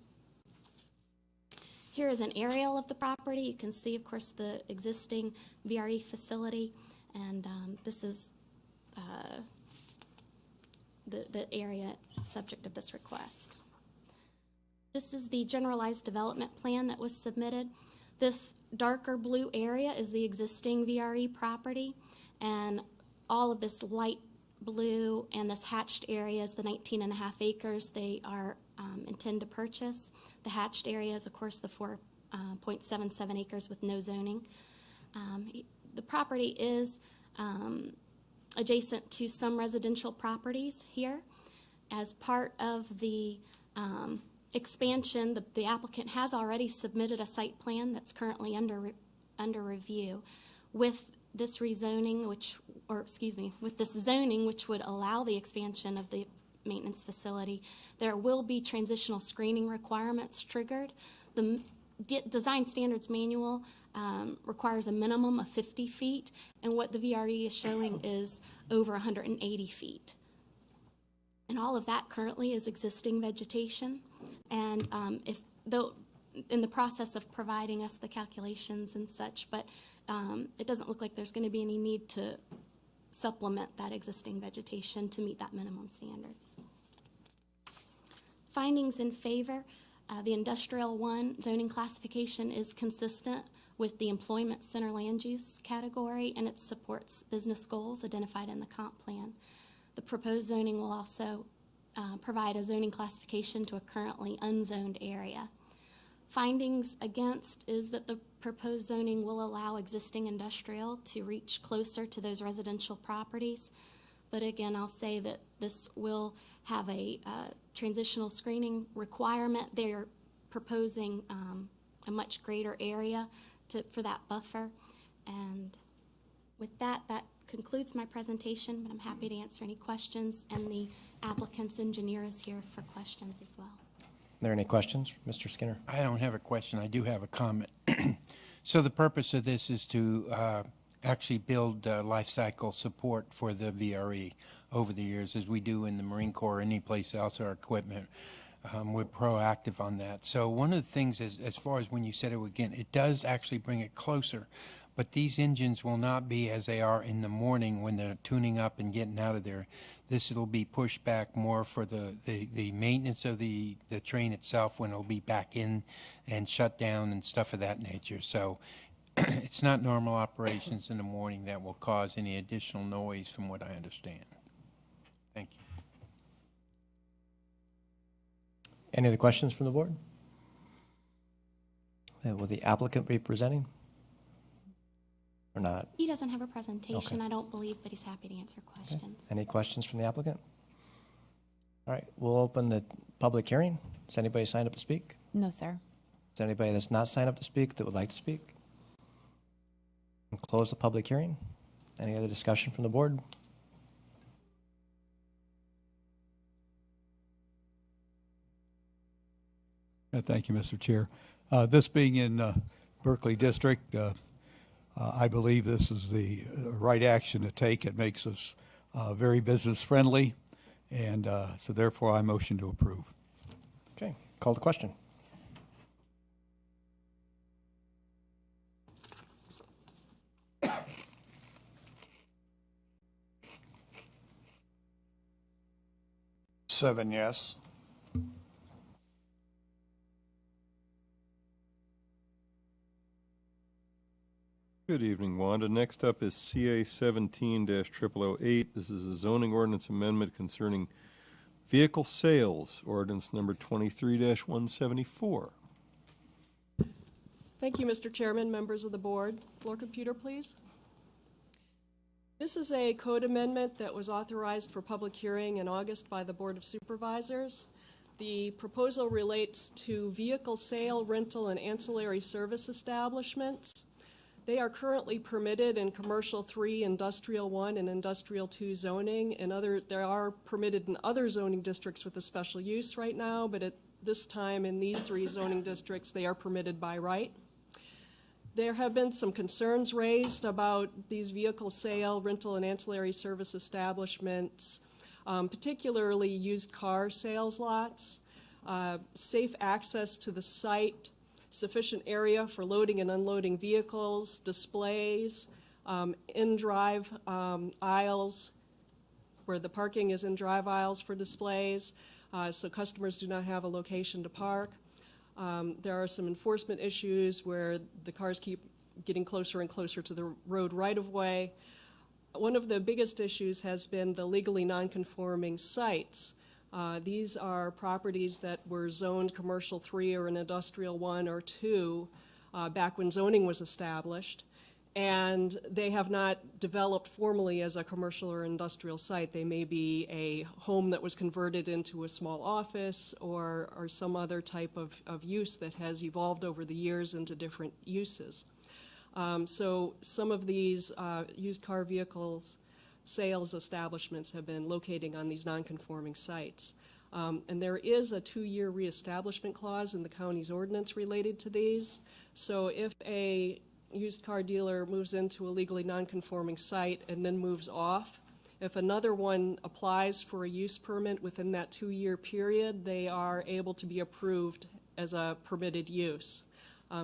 Here is an aerial of the property. You can see, of course, the existing VRE facility, and this is the area subject of this request. This is the generalized development plan that was submitted. This darker blue area is the existing VRE property, and all of this light blue and this hatched area is the 19.5 acres they are intend to purchase. The hatched area is, of course, the 4.77 acres with no zoning. The property is adjacent to some residential properties here. As part of the expansion, the applicant has already submitted a site plan that's currently under review. With this rezoning, with this zoning, which would allow the expansion of the maintenance facility, there will be transitional screening requirements triggered. The Design Standards Manual requires a minimum of 50 feet, and what the VRE is showing is over 180 feet. And all of that currently is existing vegetation. And if though in the process of providing us the calculations and such, but it doesn't look like there's going to be any need to supplement that existing vegetation to meet that minimum standard. Findings in favor, the Industrial 1 zoning classification is consistent with the Employment Center land use category, and it supports business goals identified in the comp plan. The proposed zoning will also provide a zoning classification to a currently unzoned area. Findings against is that the proposed zoning will allow existing industrial to reach closer to those residential properties. But again, I'll say that this will have a transitional screening requirement. They're proposing a much greater area for that buffer. And with that, that concludes my presentation, but I'm happy to answer any questions, and the applicant's engineer is here for questions as well. Are there any questions, Mr. Skinner? I don't have a question. I do have a comment. So the purpose of this is to actually build life cycle support for the VRE over the years, as we do in the Marine Corps or any place else, our equipment. We're proactive on that. So one of the things is, as far as when you said it again, it does actually bring it closer. But these engines will not be as they are in the morning when they're tuning up and getting out of there. This will be pushed back more for the maintenance of the train itself when it'll be back in and shut down and stuff of that nature. So it's not normal operations in the morning that will cause any additional noise from what I understand. Thank you. Any other questions from the board? Will the applicant be presenting? Or not? He doesn't have a presentation, Okay. I don't believe, but he's happy to answer questions. Any questions from the applicant? All right, we'll open the public hearing. Does anybody sign up to speak? No, sir. Is there anybody that's not signed up to speak that would like to speak? We'll close the public hearing. Any other discussion from the board? Thank you, Mr. Chair. This being in Berkeley District, I believe this is the right action to take. It makes us very business friendly, and so therefore I motion to approve. Okay, call the question. Seven yes. Good evening, Wanda. Next up is CA 17-0008. This is a zoning ordinance amendment concerning vehicle sales, ordinance number 23-174. Thank you, Mr. Chairman, members of the board. Floor computer, please. This is a code amendment that was authorized for public hearing in August by the Board of Supervisors. The proposal relates to vehicle sale, rental, and ancillary service establishments. They are currently permitted in Commercial 3, Industrial 1, and Industrial 2 zoning, and they are permitted in other zoning districts with a special use right now, but at this time in these 3 zoning districts, they are permitted by right. There have been some concerns raised about these vehicle sale, rental, and ancillary service establishments, particularly used car sales lots, safe access to the site, sufficient area for loading and unloading vehicles, displays, in-drive aisles, where the parking is in drive aisles for displays, so customers do not have a location to park. There are some enforcement issues where the cars keep getting closer and closer to the road right-of-way. One of the biggest issues has been the legally non-conforming sites. These are properties that were zoned Commercial 3 or an Industrial 1 or 2 back when zoning was established, and they have not developed formally as a commercial or industrial site. They may be a home that was converted into a small office or some other type of use that has evolved over the years into different uses. So some of these used car vehicles sales establishments have been locating on these non-conforming sites. And there is a 2-year reestablishment clause in the county's ordinance related to these. So if a used car dealer moves into a legally non-conforming site and then moves off, if another one applies for a use permit within that 2-year period, they are able to be approved as a permitted use.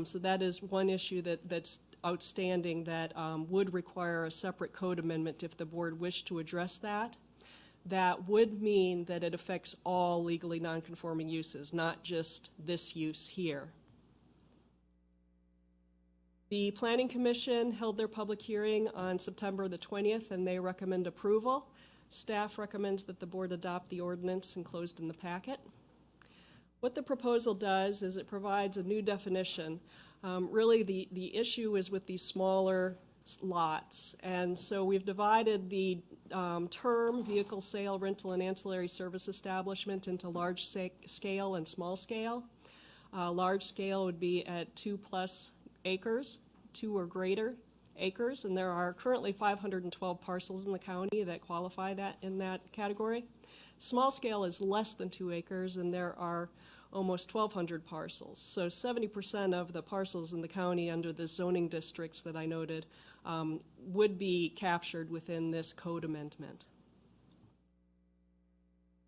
So that is one issue that's outstanding that would require a separate code amendment if the board wished to address that. That would mean that it affects all legally non-conforming uses, not just this use here. The Planning Commission held their public hearing on September the 20th, and they recommend approval. Staff recommends that the board adopt the ordinance enclosed in the packet. What the proposal does is it provides a new definition. Really, the issue is with these smaller lots, and so we've divided the term vehicle sale, rental, and ancillary service establishment into large scale and small scale. Large scale would be at 2+ acres, 2 or greater acres, and there are currently 512 parcels in the county that qualify in that category. Small scale is less than 2 acres, and there are almost 1,200 parcels. So 70% of the parcels in the county under the zoning districts that I noted would be captured within this code amendment.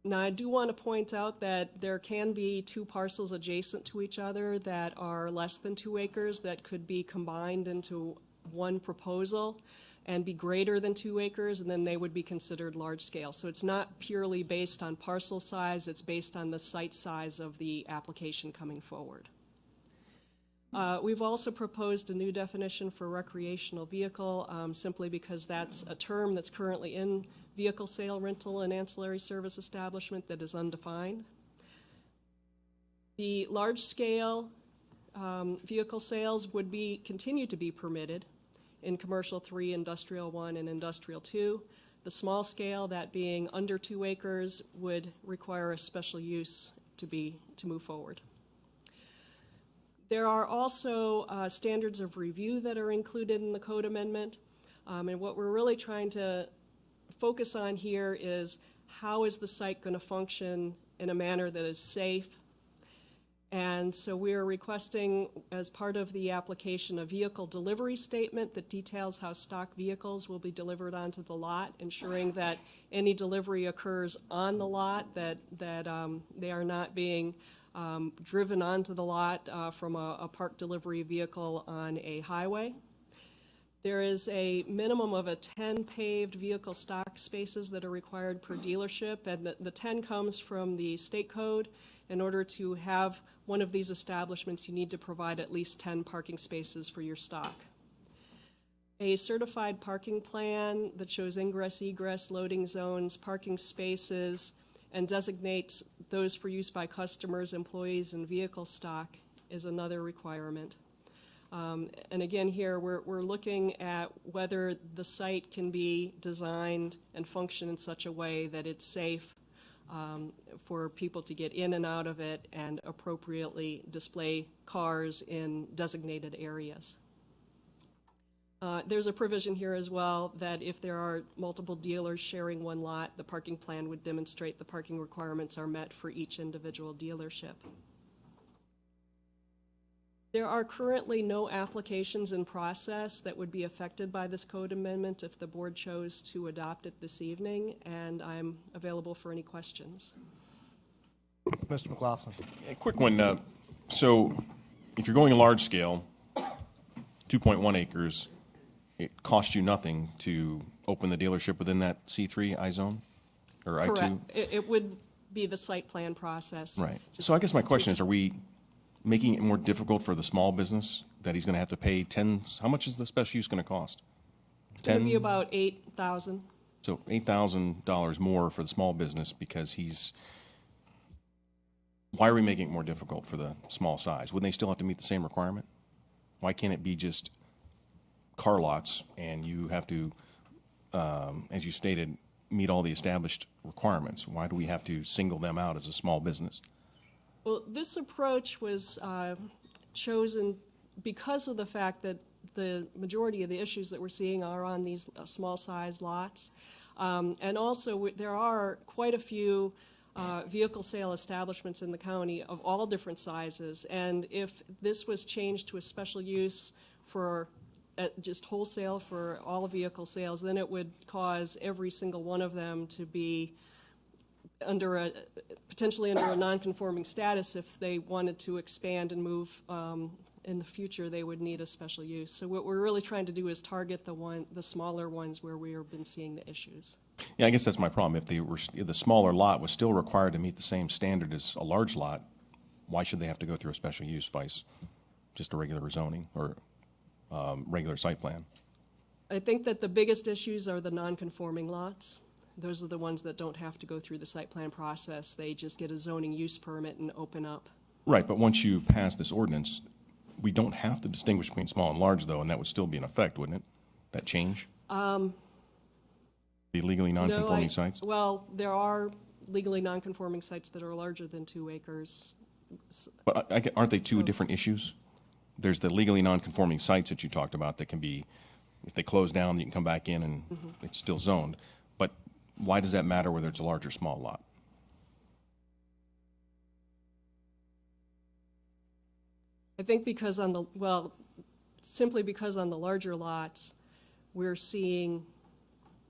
Now, I do want to point out that there can be 2 parcels adjacent to each other that are less than 2 acres that could be combined into one proposal and be greater than 2 acres, and then they would be considered large scale. So it's not purely based on parcel size, it's based on the site size of the application coming forward. We've also proposed a new definition for recreational vehicle, simply because that's a term that's currently in vehicle sale, rental, and ancillary service establishment that is undefined. The large-scale vehicle sales would continue to be permitted in Commercial 3, Industrial 1, and Industrial 2. The small scale, that being under 2 acres, would require a special use to move forward. There are also standards of review that are included in the code amendment. And what we're really trying to focus on here is how is the site going to function in a manner that is safe. And so we are requesting, as part of the application, a vehicle delivery statement that details how stock vehicles will be delivered onto the lot, ensuring that any delivery occurs on the lot, that they are not being driven onto the lot from a parked delivery vehicle on a highway. There is a minimum of 10 paved vehicle stock spaces that are required per dealership, and the 10 comes from the state code. In order to have one of these establishments, you need to provide at least 10 parking spaces for your stock. A certified parking plan that shows ingress, egress, loading zones, parking spaces, and designates those for use by customers, employees, and vehicle stock is another requirement. And again, here we're looking at whether the site can be designed and function in such a way that it's safe for people to get in and out of it and appropriately display cars in designated areas. There's a provision here as well that if there are multiple dealers sharing one lot, the parking plan would demonstrate the parking requirements are met for each individual dealership. There are currently no applications in process that would be affected by this code amendment if the board chose to adopt it this evening, and I'm available for any questions. Mr. McLaughlin. A quick one. So if you're going large scale, 2.1 acres, it costs you nothing to open the dealership within that C3 I zone or I2? Correct. It would be the site plan process. Right. So I guess my question is, are we making it more difficult for the small business that he's going to have to pay how much is the special use going to cost? It's going to be about $8,000. So $8,000 more for the small business because why are we making it more difficult for the small size? Wouldn't they still have to meet the same requirement? Why can't it be just car lots and you have to, as you stated, meet all the established requirements? Why do we have to single them out as a small business? Well, this approach was chosen because of the fact that the majority of the issues that we're seeing are on these small-sized lots. And also, there are quite a few vehicle sale establishments in the county of all different sizes. And if this was changed to a special use for just wholesale for all vehicle sales, then it would cause every single one of them to be potentially under a non-conforming status. If they wanted to expand and move in the future, they would need a special use. So what we're really trying to do is target the smaller ones where we have been seeing the issues. Yeah, I guess that's my problem. If the smaller lot was still required to meet the same standard as a large lot, why should they have to go through a special use vice just a regular zoning or regular site plan? I think that the biggest issues are the non-conforming lots. Those are the ones that don't have to go through the site plan process. They just get a zoning use permit and open up. Right, but once you pass this ordinance, we don't have to distinguish between small and large, though, and that would still be in effect, wouldn't it? That change? Be legally non-conforming sites? Well, there are legally non-conforming sites that are larger than 2 acres. But aren't they two different issues? There's the legally non-conforming sites that you talked about that can be, if they close down, you can come back in and it's still zoned. But why does that matter whether it's a large or small lot? I think because simply because on the larger lots, we're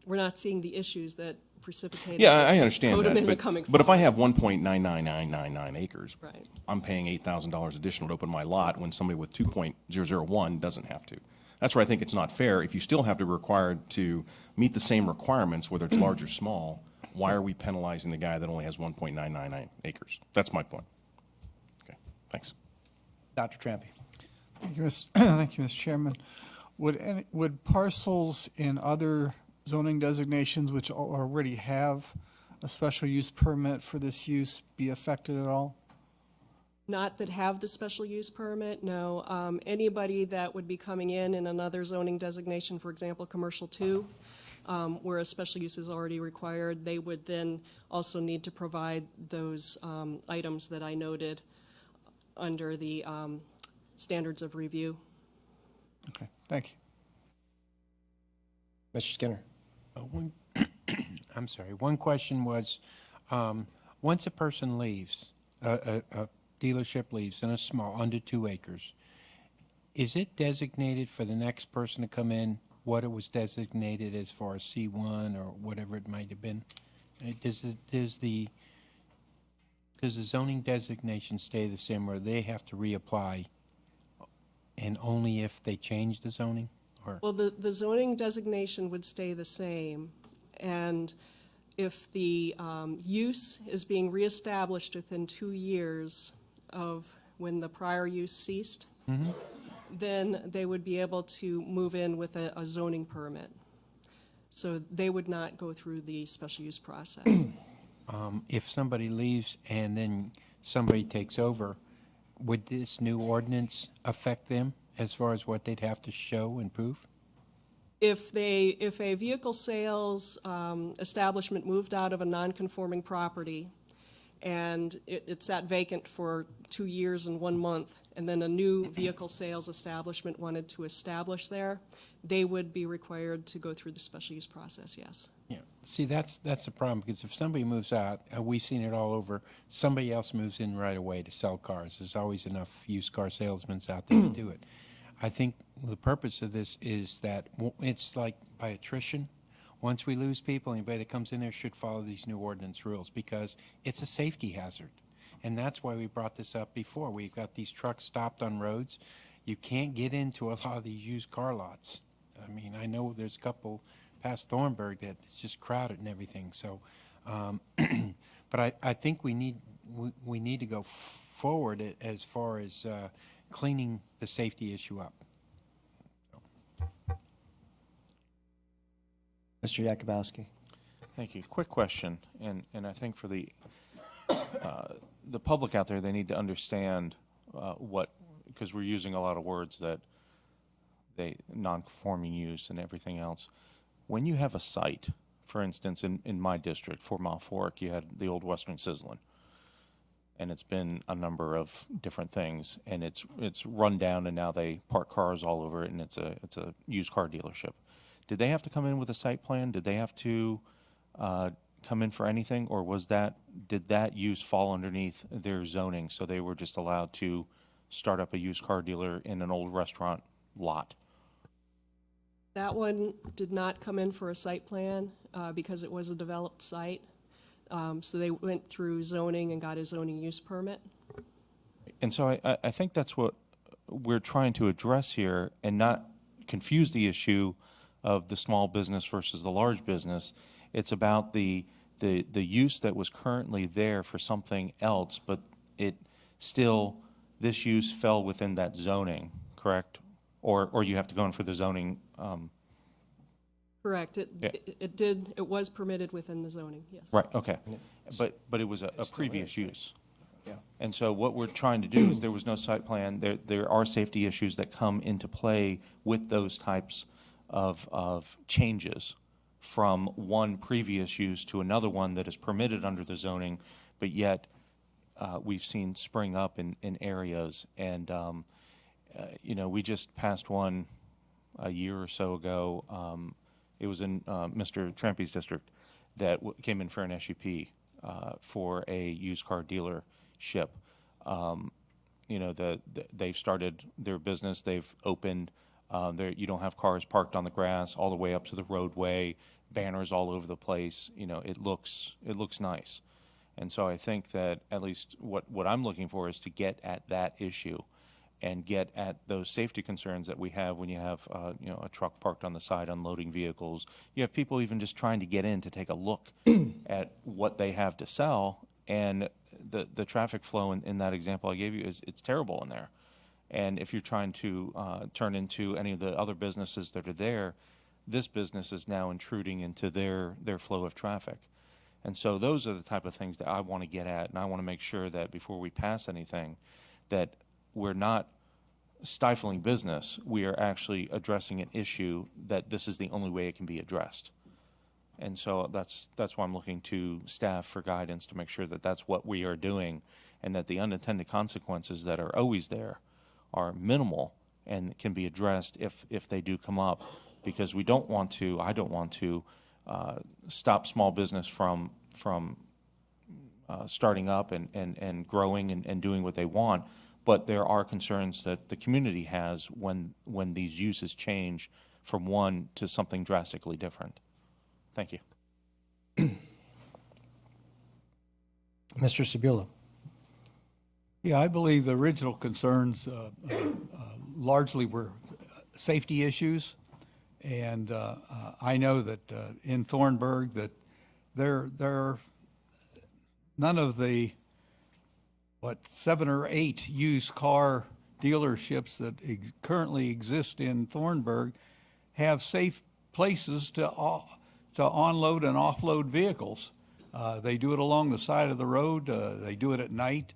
not seeing the issues that precipitated Yeah, I this understand code amendment that, coming but if I forward. have 1.99999 acres, Right. I'm paying $8,000 additional to open my lot when somebody with 2.001 doesn't have to. That's where I think it's not fair. If you still have to be required to meet the same requirements, whether it's large or small, why are we penalizing the guy that only has 1.999 acres? That's my point. Okay, thanks. Dr. Trampy. Thank you, Mr. Chairman. Would parcels in other zoning designations which already have a special use permit for this use be affected at all? Not that have the special use permit, no. Anybody that would be coming in another zoning designation, for example, commercial 2, where a special use is already required, they would then also need to provide those items that I noted under the standards of review. Okay, thank you. Mr. Skinner. I'm sorry. One question was, once a person leaves, a dealership leaves in a small, under 2 acres, is it designated for the next person to come in what it was designated as far as C1 or whatever it might have been? Does the zoning designation stay the same, or they have to reapply, and only if they change the zoning? Or Well, the zoning designation would stay the same, and if the use is being reestablished within 2 years of when the prior use ceased, then they would be able to move in with a zoning permit. So they would not go through the special use process. if somebody leaves and then somebody takes over, would this new ordinance affect them as far as what they'd have to show and prove? If a vehicle sales establishment moved out of a non-conforming property and it sat vacant for 2 years and 1 month, and then a new vehicle sales establishment wanted to establish there, they would be required to go through the special use process, yes. Yeah. See, that's the problem, because if somebody moves out, we've seen it all over, somebody else moves in right away to sell cars. There's always enough used car salesmen out there to do it. I think the purpose of this is that it's like by attrition. Once we lose people, anybody that comes in there should follow these new ordinance rules, because it's a safety hazard. And that's why we brought this up before. We've got these trucks stopped on roads. You can't get into a lot of these used car lots. I mean, I know there's a couple past Thornburg that it's just crowded and everything. So, but I think we need to go forward as far as cleaning the safety issue up. Mr. Yakubowski. Thank you. Quick question, and I think for the public out there, they need to understand what, because we're using a lot of words that non-conforming use and everything else. When you have a site, for instance, in my district, 4 Mile Fork, you had the old Western Sizzlin', and it's been a number of different things, and it's run down, and now they park cars all over it, and it's a used car dealership. Did they have to come in with a site plan? Did they have to come in for anything, or did that use fall underneath their zoning, so they were just allowed to start up a used car dealer in an old restaurant lot? That one did not come in for a site plan because it was a developed site. So they went through zoning and got a zoning use permit. And so I think that's what we're trying to address here, and not confuse the issue of the small business versus the large business. It's about the use that was currently there for something else, but this use fell within that zoning, correct? Or you have to go in for the zoning. Correct. It was permitted within the zoning, yes. Right, okay. But it was a previous use. Yeah. And so what we're trying to do is, there was no site plan. There are safety issues that come into play with those types of changes from one previous use to another one that is permitted under the zoning, but yet we've seen spring up in areas. And, we just passed one a year or so ago. It was in Mr. Trampy's district that came in for an SUP for a used car dealership. They've started their business. They've opened. You don't have cars parked on the grass all the way up to the roadway, banners all over the place. It looks nice. And so I think that at least what I'm looking for is to get at that issue and get at those safety concerns that we have when you have a truck parked on the side unloading vehicles. You have people even just trying to get in to take a look at what they have to sell, and the traffic flow in that example I gave you it's terrible in there. And if you're trying to turn into any of the other businesses that are there, this business is now intruding into their flow of traffic. And so those are the type of things that I want to get at, and I want to make sure that before we pass anything, that we're not stifling business. We are actually addressing an issue that this is the only way it can be addressed. And so that's why I'm looking to staff for guidance to make sure that that's what we are doing, and that the unintended consequences that are always there are minimal and can be addressed if they do come up, because I don't want to stop small business from starting up and growing and doing what they want. But there are concerns that the community has when these uses change from one to something drastically different. Thank you. Mr. Sabula. Yeah, I believe the original concerns largely were safety issues, and I know that in Thornburg that there are none of the 7 or 8 used car dealerships that currently exist in Thornburg have safe places to onload and offload vehicles. They do it along the side of the road. They do it at night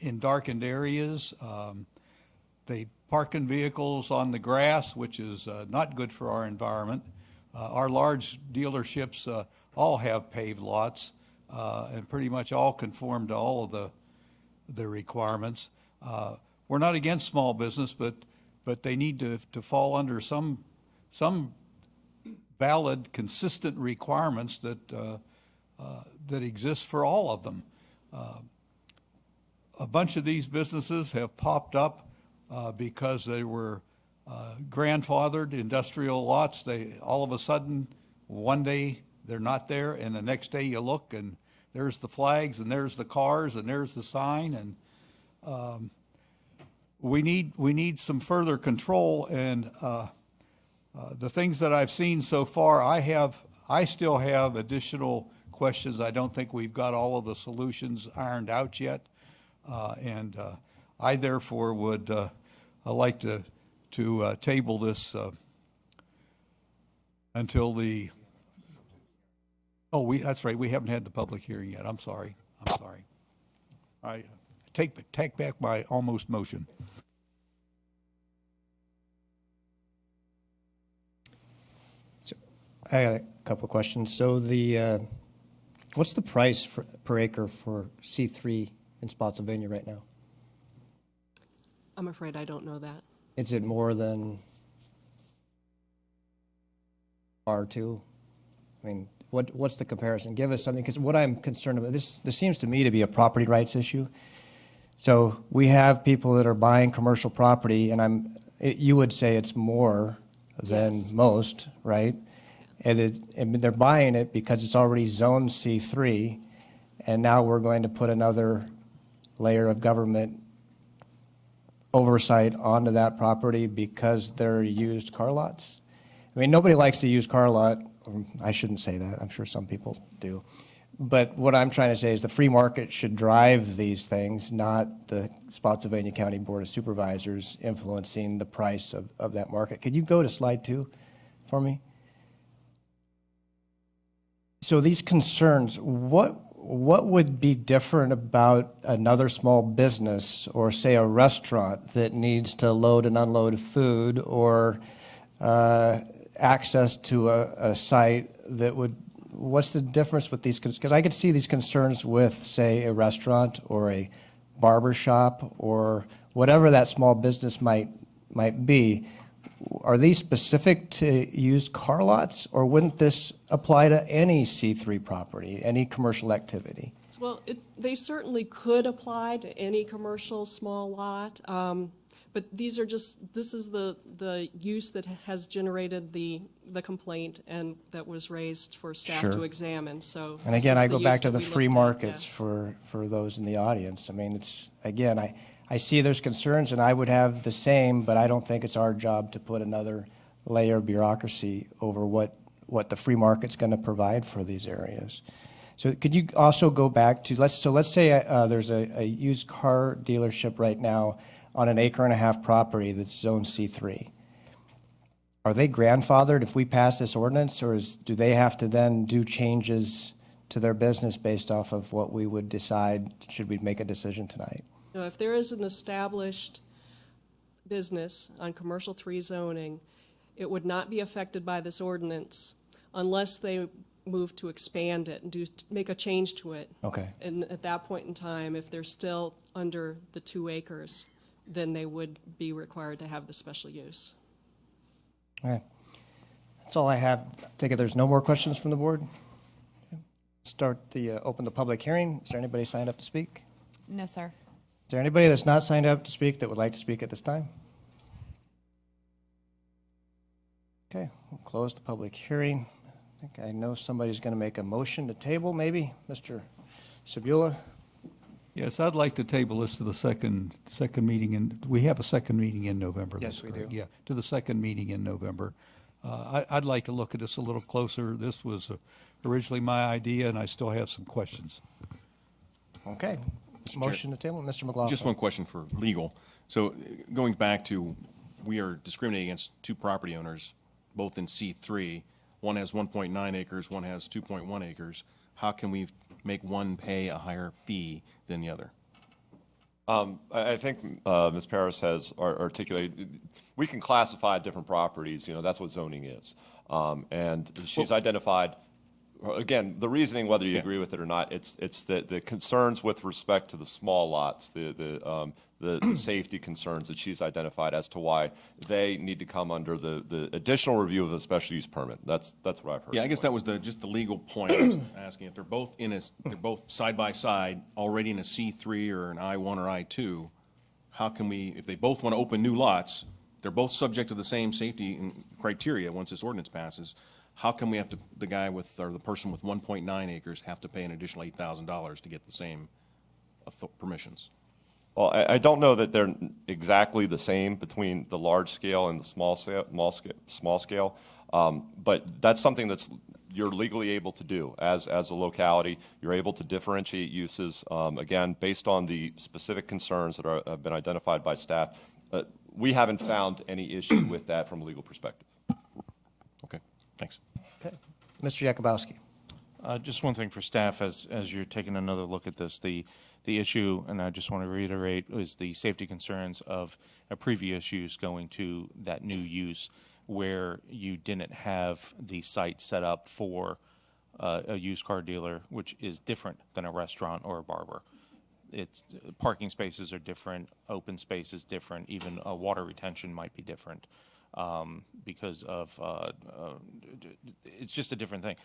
in darkened areas. They park in vehicles on the grass, which is not good for our environment. Our large dealerships all have paved lots and pretty much all conform to all of the requirements. We're not against small business, but they need to fall under some valid, consistent requirements that exist for all of them. A bunch of these businesses have popped up because they were grandfathered industrial lots. They all of a sudden, one day they're not there, and the next day you look and there's the flags and there's the cars and there's the sign, and we need some further control. And the things that I've seen so far, I still have additional questions. I don't think we've got all of the solutions ironed out yet, and I therefore would like to table this until the. Oh, that's right. We haven't had the public hearing yet. I'm sorry. I take back my almost motion. So I got a couple of questions. So what's the price per acre for C3 in Spotsylvania right now? I'm afraid I don't know that. Is it more than R2? I mean, what's the comparison? Give us something, because what I'm concerned about, this seems to me to be a property rights issue. So we have people that are buying commercial property, and you would say it's more than most, right? And they're buying it because it's already zoned C3, and now we're going to put another layer of government oversight onto that property because they're used car lots. I mean, nobody likes a used car lot. I shouldn't say that. I'm sure some people do. But what I'm trying to say is the free market should drive these things, not the Spotsylvania County Board of Supervisors influencing the price of that market. Could you go to slide 2 for me? So these concerns, what would be different about another small business or, say, a restaurant that needs to load and unload food, or access to a site that would, what's the difference with these? Because I could see these concerns with, say, a restaurant or a barber shop or whatever that small business might be. Are these specific to used car lots, or wouldn't this apply to any C3 property, any commercial activity? Well, they certainly could apply to any commercial small lot, but this is the use that has generated the complaint and that was raised for staff to examine. So, and again, I go back to the free markets for those in the audience. I mean, it's, again, I see there's concerns, and I would have the same, but I don't think it's our job to put another layer of bureaucracy over what the free market's going to provide for these areas. So could you also go back to, let's say there's a used car dealership right now on an 1.5 acre property that's zone C3. Are they grandfathered if we pass this ordinance, or do they have to then do changes to their business based off of what we would decide should we make a decision tonight? No, if there is an established business on commercial 3 zoning, it would not be affected by this ordinance unless they move to expand it and make a change to it. Okay. And at that point in time, if they're still under the 2 acres, then they would be required to have the special use. Okay. That's all I have. I take it there's no more questions from the board? Open the public hearing. Is there anybody signed up to speak? No, sir. Is there anybody that's not signed up to speak that would like to speak at this time? Okay, we'll close the public hearing. I think I know somebody's going to make a motion to table, maybe, Mr. Sabula? Yes, I'd like to table this to the second meeting, and we have a second meeting in November. Yes, that's we correct. do. Yeah, to the second meeting in November. I'd like to look at this a little closer. This was originally my idea, and I still have some questions. Okay. Mr. Motion to table, Mr. McLaughlin. Just one question for legal. So going back to, we are discriminating against 2 property owners, both in C3. One has 1.9 acres, one has 2.1 acres. How can we make one pay a higher fee than the other? I think Ms. Paris has articulated, we can classify different properties, that's what zoning is. And she's identified, again, the reasoning, whether you agree with it or not, it's the concerns with respect to the small lots, the safety concerns that she's identified as to why they need to come under the additional review of a special use permit. That's what I've heard. Yeah, I guess that was just the legal point I was asking. If they're both they're both side by side, already in a C3 or an I1 or I2, how can we, if they both want to open new lots, they're both subject to the same safety criteria once this ordinance passes, how can we have to, the guy with, or the person with 1.9 acres have to pay an additional $8,000 to get the same permissions? Well, I don't know that they're exactly the same between the large scale and the small scale, but that's something that's you're legally able to do as a locality. You're able to differentiate uses, again, based on the specific concerns that have been identified by staff. We haven't found any issue with that from a legal perspective. Okay, thanks. Okay. Mr. Jakubowski. Just one thing for staff as you're taking another look at this, the issue, and I just want to reiterate, is the safety concerns of a previous use going to that new use where you didn't have the site set up for a used car dealer, which is different than a restaurant or a barber. It's parking spaces are different, open space is different, even water retention might be different. Because of it's just a different thing.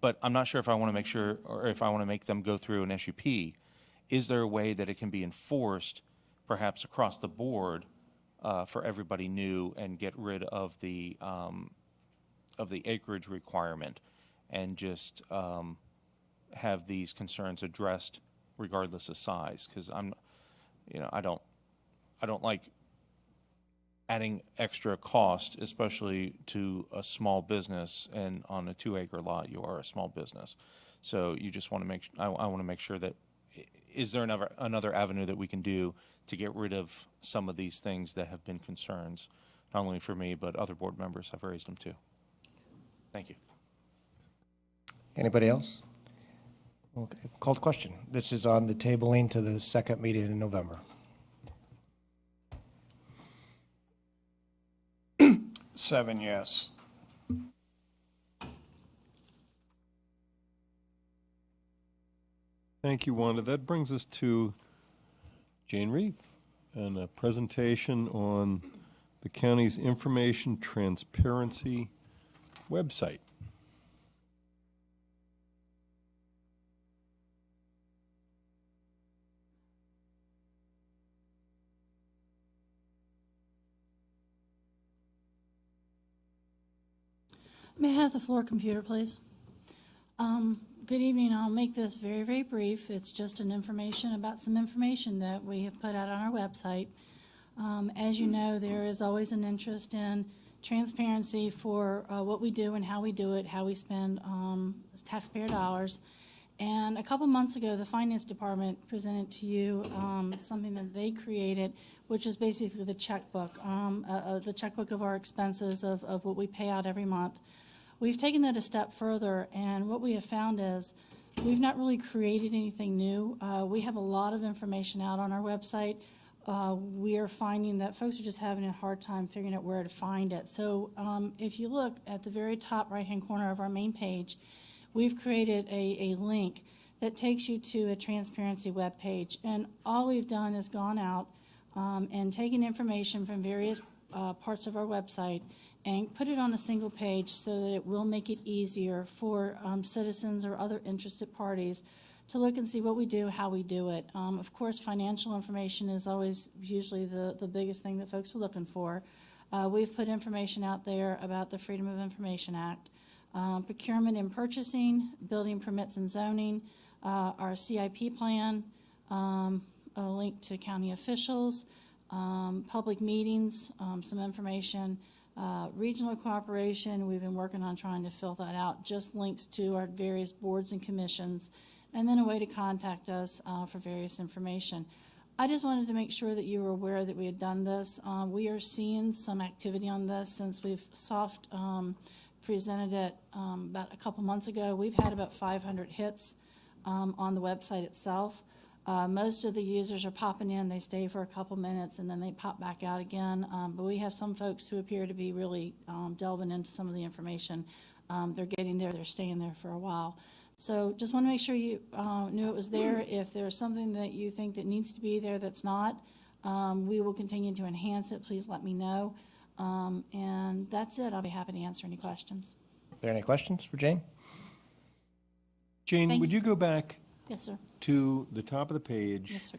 But I'm not sure if I want to make sure, or if I want to make them go through an SUP. Is there a way that it can be enforced, perhaps across the board, for everybody new, and get rid of the acreage requirement, and just have these concerns addressed regardless of size? Because I don't like adding extra cost, especially to a small business, and on a 2-acre lot, you are a small business. So you just want to make, I want to make sure that, is there another avenue that we can do to get rid of some of these things that have been concerns, not only for me, but other board members have raised them too. Thank you. Anybody else? Okay, called question. This is on the tabling to the second meeting in November. 7 yes. Thank you, Wanda. That brings us to Jane Reeve and a presentation on the county's information transparency website. May I have the floor computer, please? Good evening. I'll make this very, very brief. It's just an information about some information that we have put out on our website. As you know, there is always an interest in transparency for what we do and how we do it, how we spend taxpayer dollars. And a couple months ago, the Finance Department presented to you something that they created, which is basically the checkbook of our expenses of what we pay out every month. We've taken that a step further, and what we have found is we've not really created anything new. We have a lot of information out on our website. we are finding that folks are just having a hard time figuring out where to find it. So if you look at the very top right-hand corner of our main page, we've created a link that takes you to a transparency web page. And all we've done is gone out and taken information from various parts of our website and put it on a single page so that it will make it easier for citizens or other interested parties to look and see what we do, how we do it. Of course, financial information is always usually the biggest thing that folks are looking for. We've put information out there about the Freedom of Information Act, procurement and purchasing, building permits and zoning, our CIP plan, a link to county officials, public meetings, some information, regional cooperation. We've been working on trying to fill that out, just links to our various boards and commissions, and then a way to contact us for various information. I just wanted to make sure that you were aware that we had done this. We are seeing some activity on this since we've soft presented it about a couple months ago. We've had about 500 hits on the website itself. Most of the users are popping in, they stay for a couple minutes, and then they pop back out again. But we have some folks who appear to be really delving into some of the information. They're getting there, they're staying there for a while. So just want to make sure you knew it was there. If there's something that you think that needs to be there that's not, we will continue to enhance it. Please let me know. And that's it. I'll be happy to answer any questions. Are there any questions for Jane? Jane, would you go back Yes, sir. to the top of the page, Yes, sir.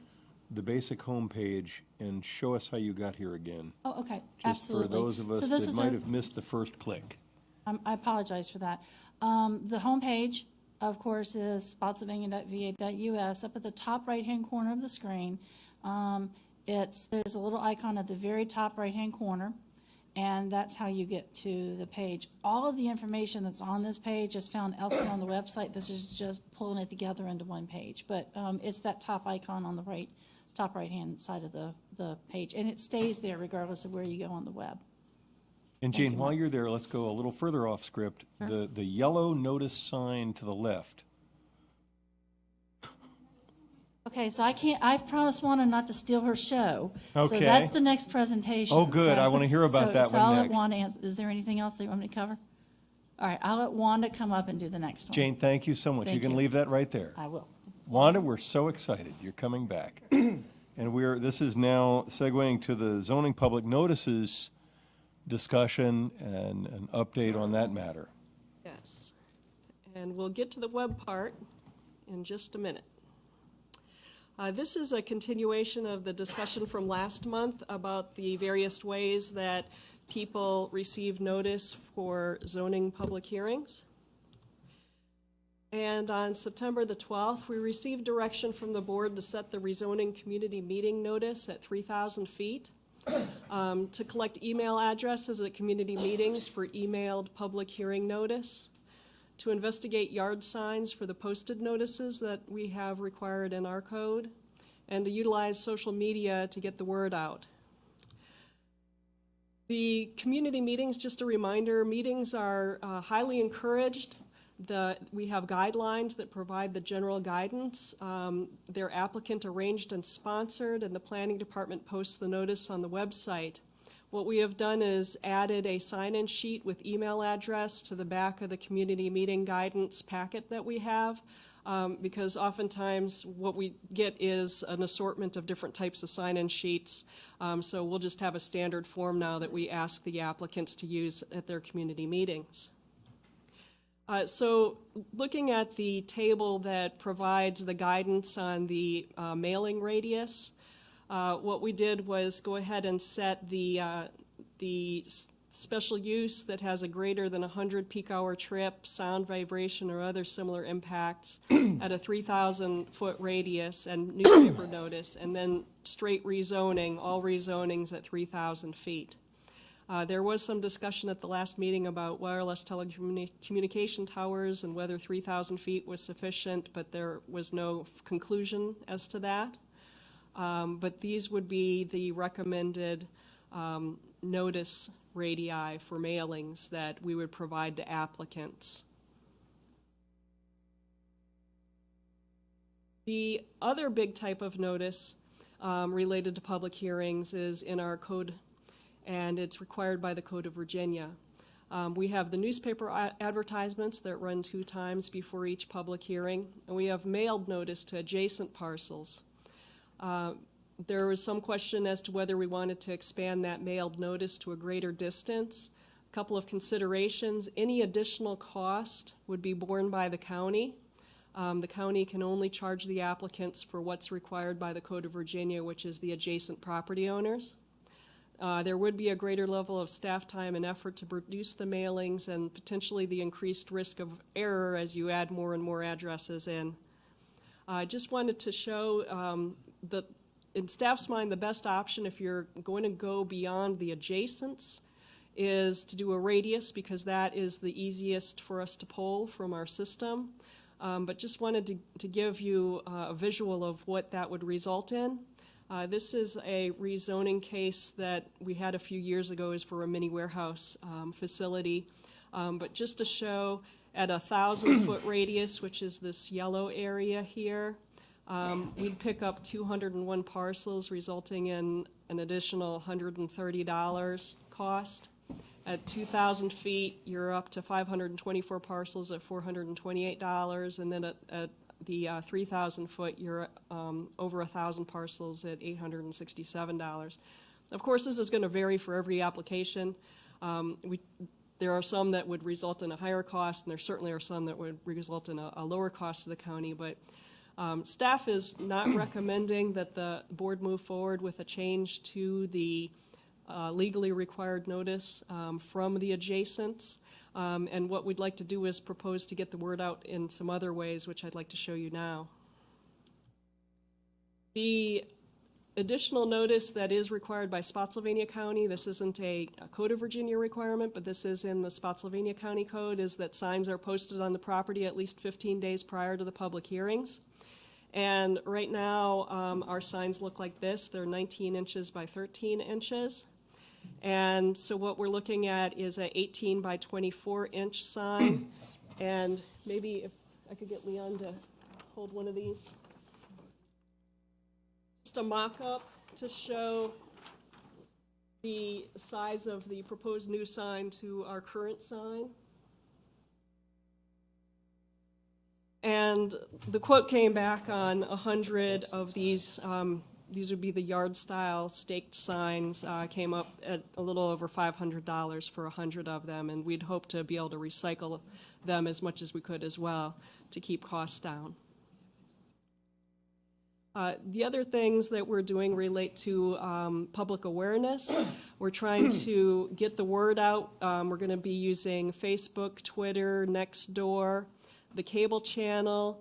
the basic home page, and show us how you got here again? Oh, okay. Just Absolutely. for those of us So this that is might our- have missed the first click. I apologize for that. The home page, of course, is spotsylvania.va.us. Up at the top right-hand corner of the screen, there's a little icon at the very top right-hand corner, and that's how you get to the page. All of the information that's on this page is found elsewhere on the website. This is just pulling it together into one page. But it's that top icon on the top right-hand side of the page, and it stays there regardless of where you go on the web. And Thank Jane, you, while Mark. you're there, let's go a little further off script. Sure. The yellow notice sign to the left. Okay, so I promised Wanda not to steal her show. So Okay. that's the next presentation. Oh, good. I wanna hear about that so one I'll next. let Wanda answer. Is there anything else that you want me to cover? All right, I'll let Wanda come up and do the next one. Jane, thank you so much. You Thank can you. leave that right there. I will. Wanda, we're so excited. You're coming back. And this is now segueing to the zoning public notices discussion and an update on that matter. Yes. And we'll get to the web part in just a minute. This is a continuation of the discussion from last month about the various ways that people receive notice for zoning public hearings. And on September the 12th, we received direction from the board to set the rezoning community meeting notice at 3,000 feet. To collect email addresses at community meetings for emailed public hearing notice, to investigate yard signs for the posted notices that we have required in our code, and to utilize social media to get the word out. The community meetings, just a reminder, meetings are highly encouraged. We have guidelines that provide the general guidance. They're applicant arranged and sponsored, and the planning department posts the notice on the website. What we have done is added a sign-in sheet with email address to the back of the community meeting guidance packet that we have, because oftentimes what we get is an assortment of different types of sign-in sheets. So we'll just have a standard form now that we ask the applicants to use at their community meetings. So looking at the table that provides the guidance on the mailing radius, what we did was go ahead and set the special use that has a greater than 100 peak hour trip, sound, vibration, or other similar impacts at a 3,000-foot radius and newspaper notice, and then straight rezoning, all rezonings at 3,000 feet. There was some discussion at the last meeting about wireless telecommunication towers and whether 3,000 feet was sufficient, but there was no conclusion as to that. But these would be the recommended notice radii for mailings that we would provide to applicants. The other big type of notice related to public hearings is in our code, and it's required by the Code of Virginia. We have the newspaper advertisements that run 2 times before each public hearing, and we have mailed notice to adjacent parcels. There was some question as to whether we wanted to expand that mailed notice to a greater distance. A couple of considerations: any additional cost would be borne by the county. The county can only charge the applicants for what's required by the Code of Virginia, which is the adjacent property owners. There would be a greater level of staff time and effort to produce the mailings, and potentially the increased risk of error as you add more and more addresses in. I just wanted to show that in staff's mind, the best option if you're going to go beyond the adjacents is to do a radius, because that is the easiest for us to pull from our system. But just wanted to give you a visual of what that would result in. This is a rezoning case that we had a few years ago, is for a mini warehouse facility. But just to show, at a 1,000-foot radius, which is this yellow area here, we'd pick up 201 parcels, resulting in an additional $130 cost. At 2,000 feet, you're up to 524 parcels at $428, and then at the 3,000 foot, you're over 1,000 parcels at $867. Of course, this is going to vary for every application. There are some that would result in a higher cost, and there certainly are some that would result in a lower cost to the county. But staff is not recommending that the board move forward with a change to the legally required notice from the adjacents. And what we'd like to do is propose to get the word out in some other ways, which I'd like to show you now. The additional notice that is required by Spotsylvania County, this isn't a Code of Virginia requirement, but this is in the Spotsylvania County Code, is that signs are posted on the property at least 15 days prior to the public hearings. And right now, our signs look like this. They're 19 inches by 13 inches. And so what we're looking at is an 18 by 24 inch sign. And maybe if I could get Leon to hold one of these. Just a mock-up to show the size of the proposed new sign to our current sign. And the quote came back on 100 of these. These would be the yard-style staked signs, came up at a little over $500 for 100 of them, and we'd hope to be able to recycle them as much as we could as well to keep costs down. The other things that we're doing relate to public awareness. We're trying to get the word out. We're going to be using Facebook, Twitter, Nextdoor, the cable channel,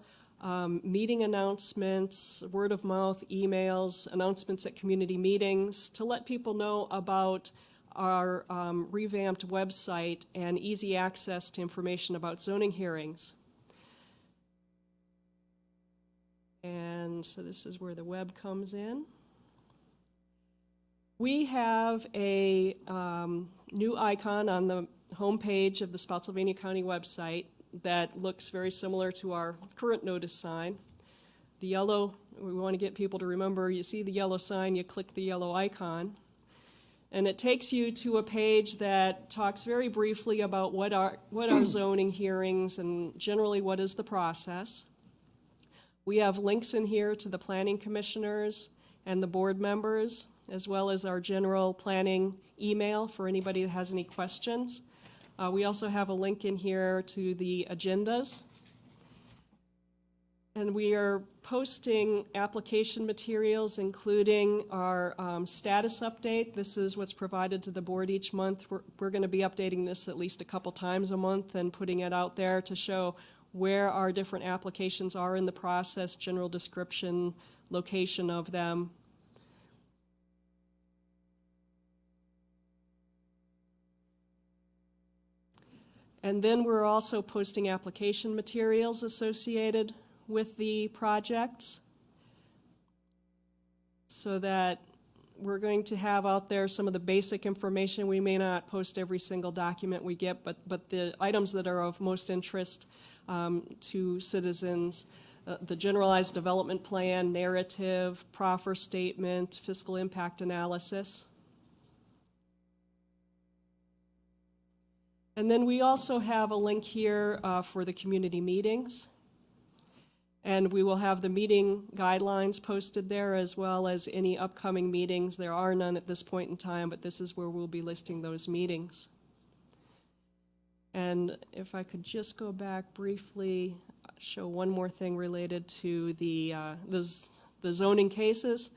meeting announcements, word of mouth, emails, announcements at community meetings to let people know about our revamped website and easy access to information about zoning hearings. And so this is where the web comes in. We have a new icon on the homepage of the Spotsylvania County website that looks very similar to our current notice sign. The yellow, we want to get people to remember, you see the yellow sign, you click the yellow icon, and it takes you to a page that talks very briefly about what are zoning hearings and generally what is the process. We have links in here to the planning commissioners and the board members, as well as our general planning email for anybody that has any questions. We also have a link in here to the agendas. And we are posting application materials, including our status update. This is what's provided to the board each month. We're going to be updating this at least a couple times a month and putting it out there to show where our different applications are in the process, general description, location of them. And then we're also posting application materials associated with the projects, so that we're going to have out there some of the basic information. We may not post every single document we get, but the items that are of most interest to citizens the generalized development plan, narrative, proffer statement, fiscal impact analysis. And then we also have a link here for the community meetings. And we will have the meeting guidelines posted there, as well as any upcoming meetings. There are none at this point in time, but this is where we'll be listing those meetings. And if I could just go back briefly, show one more thing related to the zoning cases.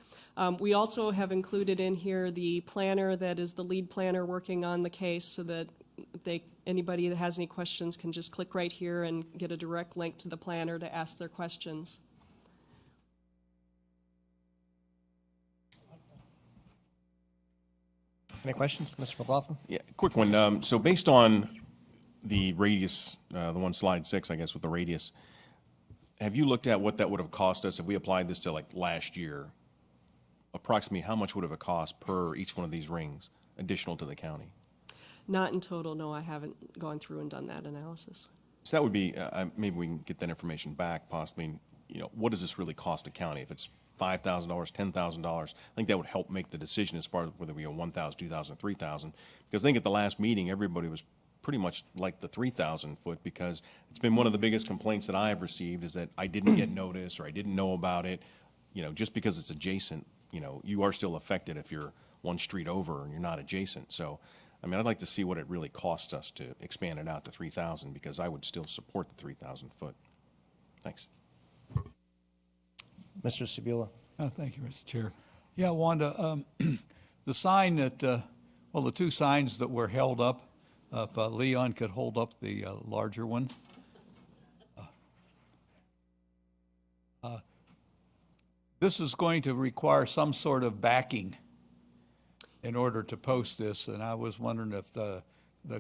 We also have included in here the planner that is the lead planner working on the case, so that anybody that has any questions can just click right here and get a direct link to the planner to ask their questions. Any questions, Mr. McLaughlin? Yeah, quick one. So based on the radius, the one slide 6, I guess, with the radius, have you looked at what that would have cost us if we applied this to like last year? Approximately how much would it have cost per each one of these rings additional to the county? Not in total, no, I haven't gone through and done that analysis. So that would be, maybe we can get that information back possibly, you know, what does this really cost the county? If it's $5,000, $10,000, I think that would help make the decision as far as whether we go 1,000, 2,000, 3,000. Because I think at the last meeting, everybody was pretty much like the 3,000 foot, because it's been one of the biggest complaints that I have received is that I didn't get notice or I didn't know about it. You know, just because it's adjacent, you know, you are still affected if you're one street over and you're not adjacent. So, I mean, I'd like to see what it really costs us to expand it out to 3,000, because I would still support the 3,000 foot. Thanks. Mr. Sabula. Thank you, Mr. Chair. Yeah, Wanda, the sign that, well, the two signs that were held up, if Leon could hold up the larger one. This is going to require some sort of backing in order to post this, and I was wondering if the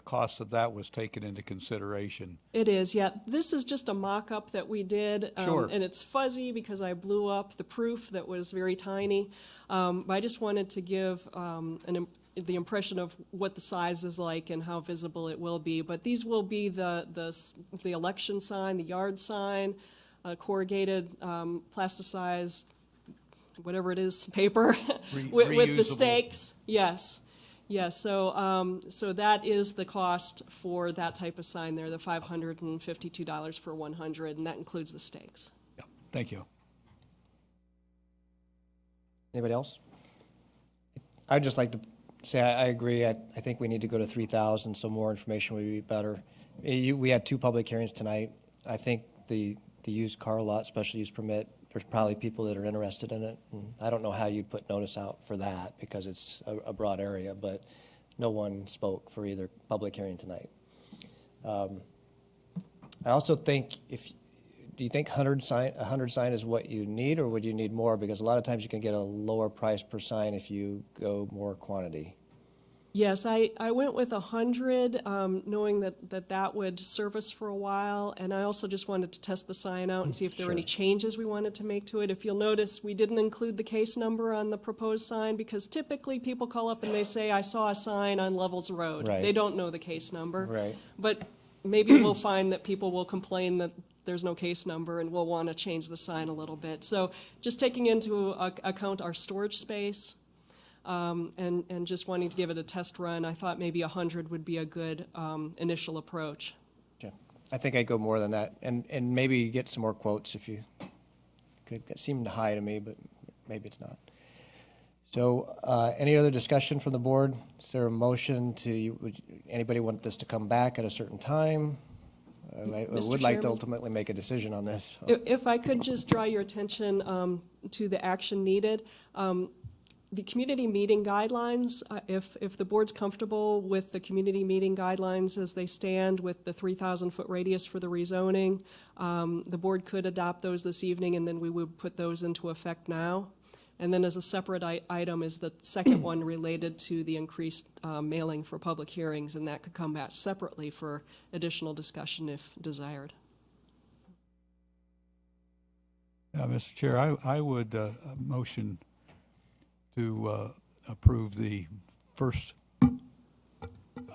cost of that was taken into consideration. It is, yeah. This is just a mock-up that we did. Sure. And it's fuzzy because I blew up the proof that was very tiny. But I just wanted to give the impression of what the size is like and how visible it will be. But these will be the election sign, the yard sign, corrugated, plasticized, whatever it is, paper with the stakes. Yes. Yes, so that is the cost for that type of sign there, the $552 for 100, and that includes the stakes. Yeah, thank you. Anybody else? I'd just like to say I agree. I think we need to go to 3,000, so more information would be better. We had 2 public hearings tonight. I think the used car lot special use permit, there's probably people that are interested in it. And I don't know how you'd put notice out for that because it's a broad area, but no one spoke for either public hearing tonight. I also think do you think 100 sign is what you need, or would you need more? Because a lot of times you can get a lower price per sign if you go more quantity. Yes, I went with 100, knowing that would serve us for a while, and I also just wanted to test the sign out and see if there were any changes we wanted to make to it. If you'll notice, we didn't include the case number on the proposed sign because typically people call up and they say, I saw a sign on Levels Road. Right. They don't know the case number. Right. But maybe we'll find that people will complain that there's no case number and we'll want to change the sign a little bit. So just taking into account our storage space, and just wanting to give it a test run, I thought maybe 100 would be a good initial approach. Yeah. I think I'd go more than that, and maybe get some more quotes if you could. It seemed high to me, but maybe it's not. So any other discussion from the board? Is there a motion would anybody want this to come back at a certain time? I would like to ultimately make a decision on this. If I could just draw your attention to the action needed. The community meeting guidelines, if the board's comfortable with the community meeting guidelines as they stand with the 3,000-foot radius for the rezoning, the board could adopt those this evening, and then we would put those into effect now. And then as a separate item is the second one related to the increased mailing for public hearings, and that could come back separately for additional discussion if desired. Mr. Chair, I would motion to approve the first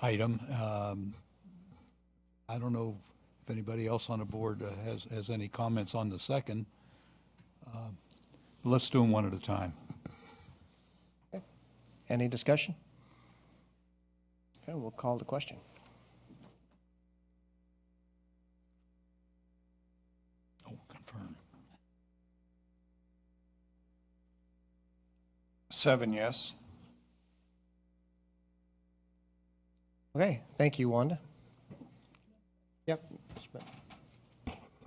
item. I don't know if anybody else on the board has any comments on the second. Let's do them one at a time. Any discussion? Okay, we'll call the question. Oh, confirm. 7 yes. Okay, thank you, Wanda. Yep.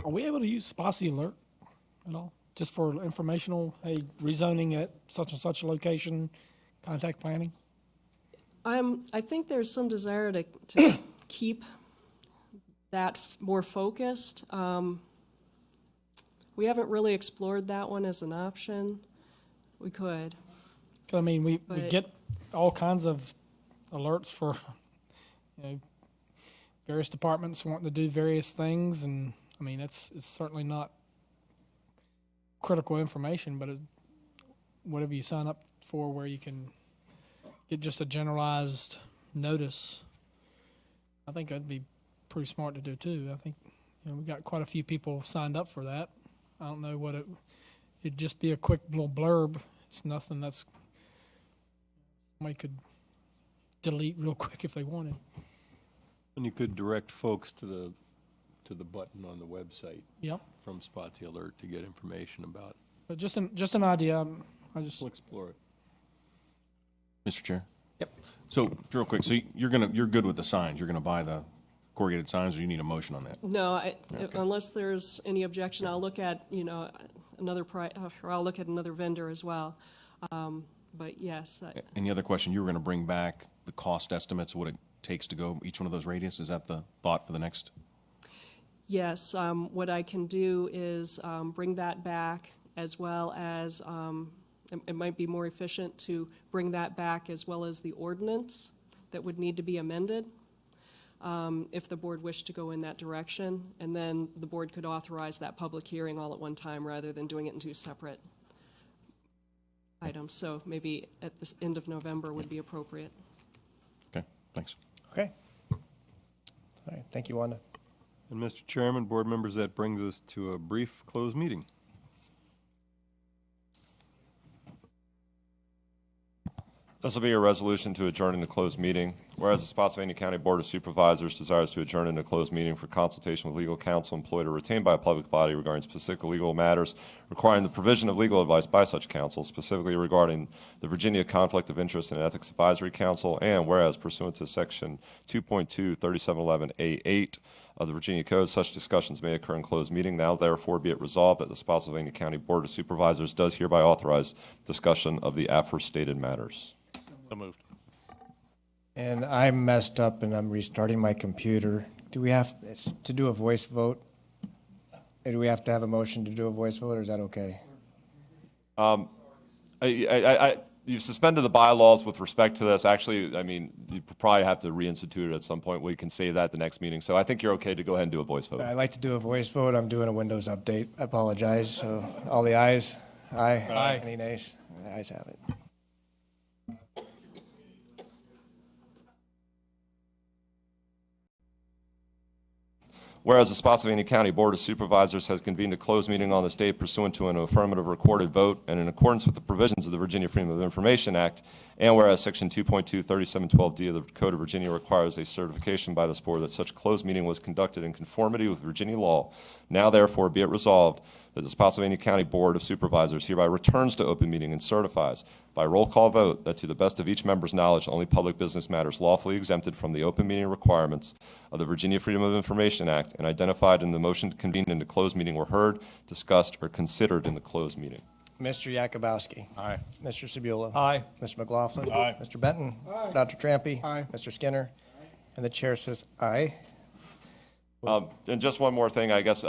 Are we able to use Spotsy Alert at all? Just for informational, hey, rezoning at such and such a location, contact planning? I think there's some desire to keep that more focused. We haven't really explored that one as an option. We could. I mean, we But- get all kinds of alerts for, various departments wanting to do various things, and, I mean, it's certainly not critical information, but whatever you sign up for where you can get just a generalized notice, I think that'd be pretty smart to do too. I think, we got quite a few people signed up for that. I don't know what it'd just be a quick little blurb. It's nothing that's, somebody could delete real quick if they wanted. And you could direct folks to the button on the website. Yep. From Spotsy Alert to get information about. But just an idea. I just We'll explore it. Mr. Chair? Yep. So, real quick, so you're good with the signs? You're gonna buy the corrugated signs, or you need a motion on that? No, unless there's any objection, I'll look at, another or I'll look at another vendor as well. But yes. Any other question? You were gonna bring back the cost estimates, what it takes to go each one of those radius? Is that the thought for the next? Yes, what I can do is bring that back, as well as, it might be more efficient to bring that back as well as the ordinance that would need to be amended, if the board wished to go in that direction. And then the board could authorize that public hearing all at one time rather than doing it in two separate items. So maybe at the end of November would be appropriate. Okay, thanks. Okay. All right, thank you, Wanda. And Mr. Chairman, board members, that brings us to a brief closed meeting. This will be a resolution to adjourn into closed meeting. Whereas the Spotsylvania County Board of Supervisors desires to adjourn into closed meeting for consultation with legal counsel employed or retained by a public body regarding specific legal matters requiring the provision of legal advice by such counsel, specifically regarding the Virginia Conflict of Interest and Ethics Advisory Council, and whereas pursuant to Section 2.2 3711A8 of the Virginia Code, such discussions may occur in closed meeting. Now, therefore, be it resolved that the Spotsylvania County Board of Supervisors does hereby authorize discussion of the aforestated matters. So moved. And I messed up and I'm restarting my computer. Do we have to do a voice vote? Or do we have to have a motion to do a voice vote, or is that okay? You've suspended the bylaws with respect to this. Actually, I mean, you probably have to reinstitute it at some point. We can say that at the next meeting. So I think you're okay to go ahead and do a voice vote. I'd like to do a voice vote. I'm doing a Windows update. I apologize. So all the ayes? Aye. Aye. Any nays? The ayes have it. Whereas the Spotsylvania County Board of Supervisors has convened a closed meeting on this date pursuant to an affirmative recorded vote and in accordance with the provisions of the Virginia Freedom of Information Act, and whereas Section 2.2 3712D of the Code of Virginia requires a certification by this board that such closed meeting was conducted in conformity with Virginia law, now therefore be it resolved that the Spotsylvania County Board of Supervisors hereby returns to open meeting and certifies by roll call vote that to the best of each member's knowledge, only public business matters lawfully exempted from the open meeting requirements of the Virginia Freedom of Information Act and identified in the motion convened into closed meeting were heard, discussed, or considered in the closed meeting. Mr. Yakubowski. Aye. Mr. Sebula. Aye. Mr. McLaughlin. Aye. Mr. Benton. Aye. Dr. Trampy. Aye. Mr. Skinner. And the chair says aye. And just one more thing, I guess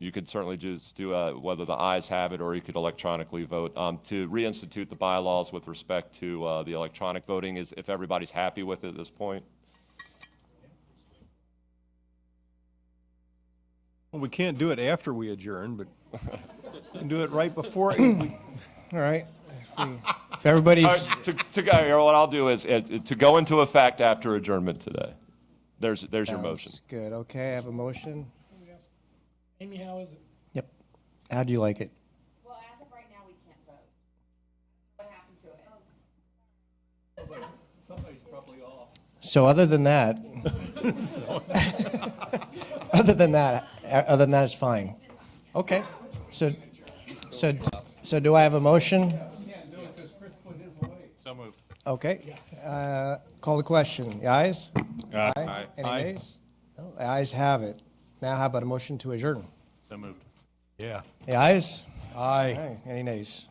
you could certainly just do whether the ayes have it or you could electronically vote to reinstitute the bylaws with respect to the electronic voting. Is if everybody's happy with it at this point. Well, we can't do it after we adjourn, but we can do it right before. All right. If everybody's All right, what I'll do is to go into effect after adjournment today. There's your Sounds motion. Good, okay, I have a motion. Amy, how is it? Yep. How do you like it? Well, as of right now, we can't vote. What happened to it? Somebody's probably off. So other than that, other than that, it's fine. Okay, so do I have a motion? So moved. Okay, call the question. The ayes? Aye. Any Aye. nays? No, the ayes have it. Now how about a motion to adjourn? So moved. Yeah. The ayes? Aye. Aye. Any nays?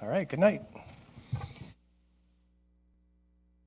All right, good night.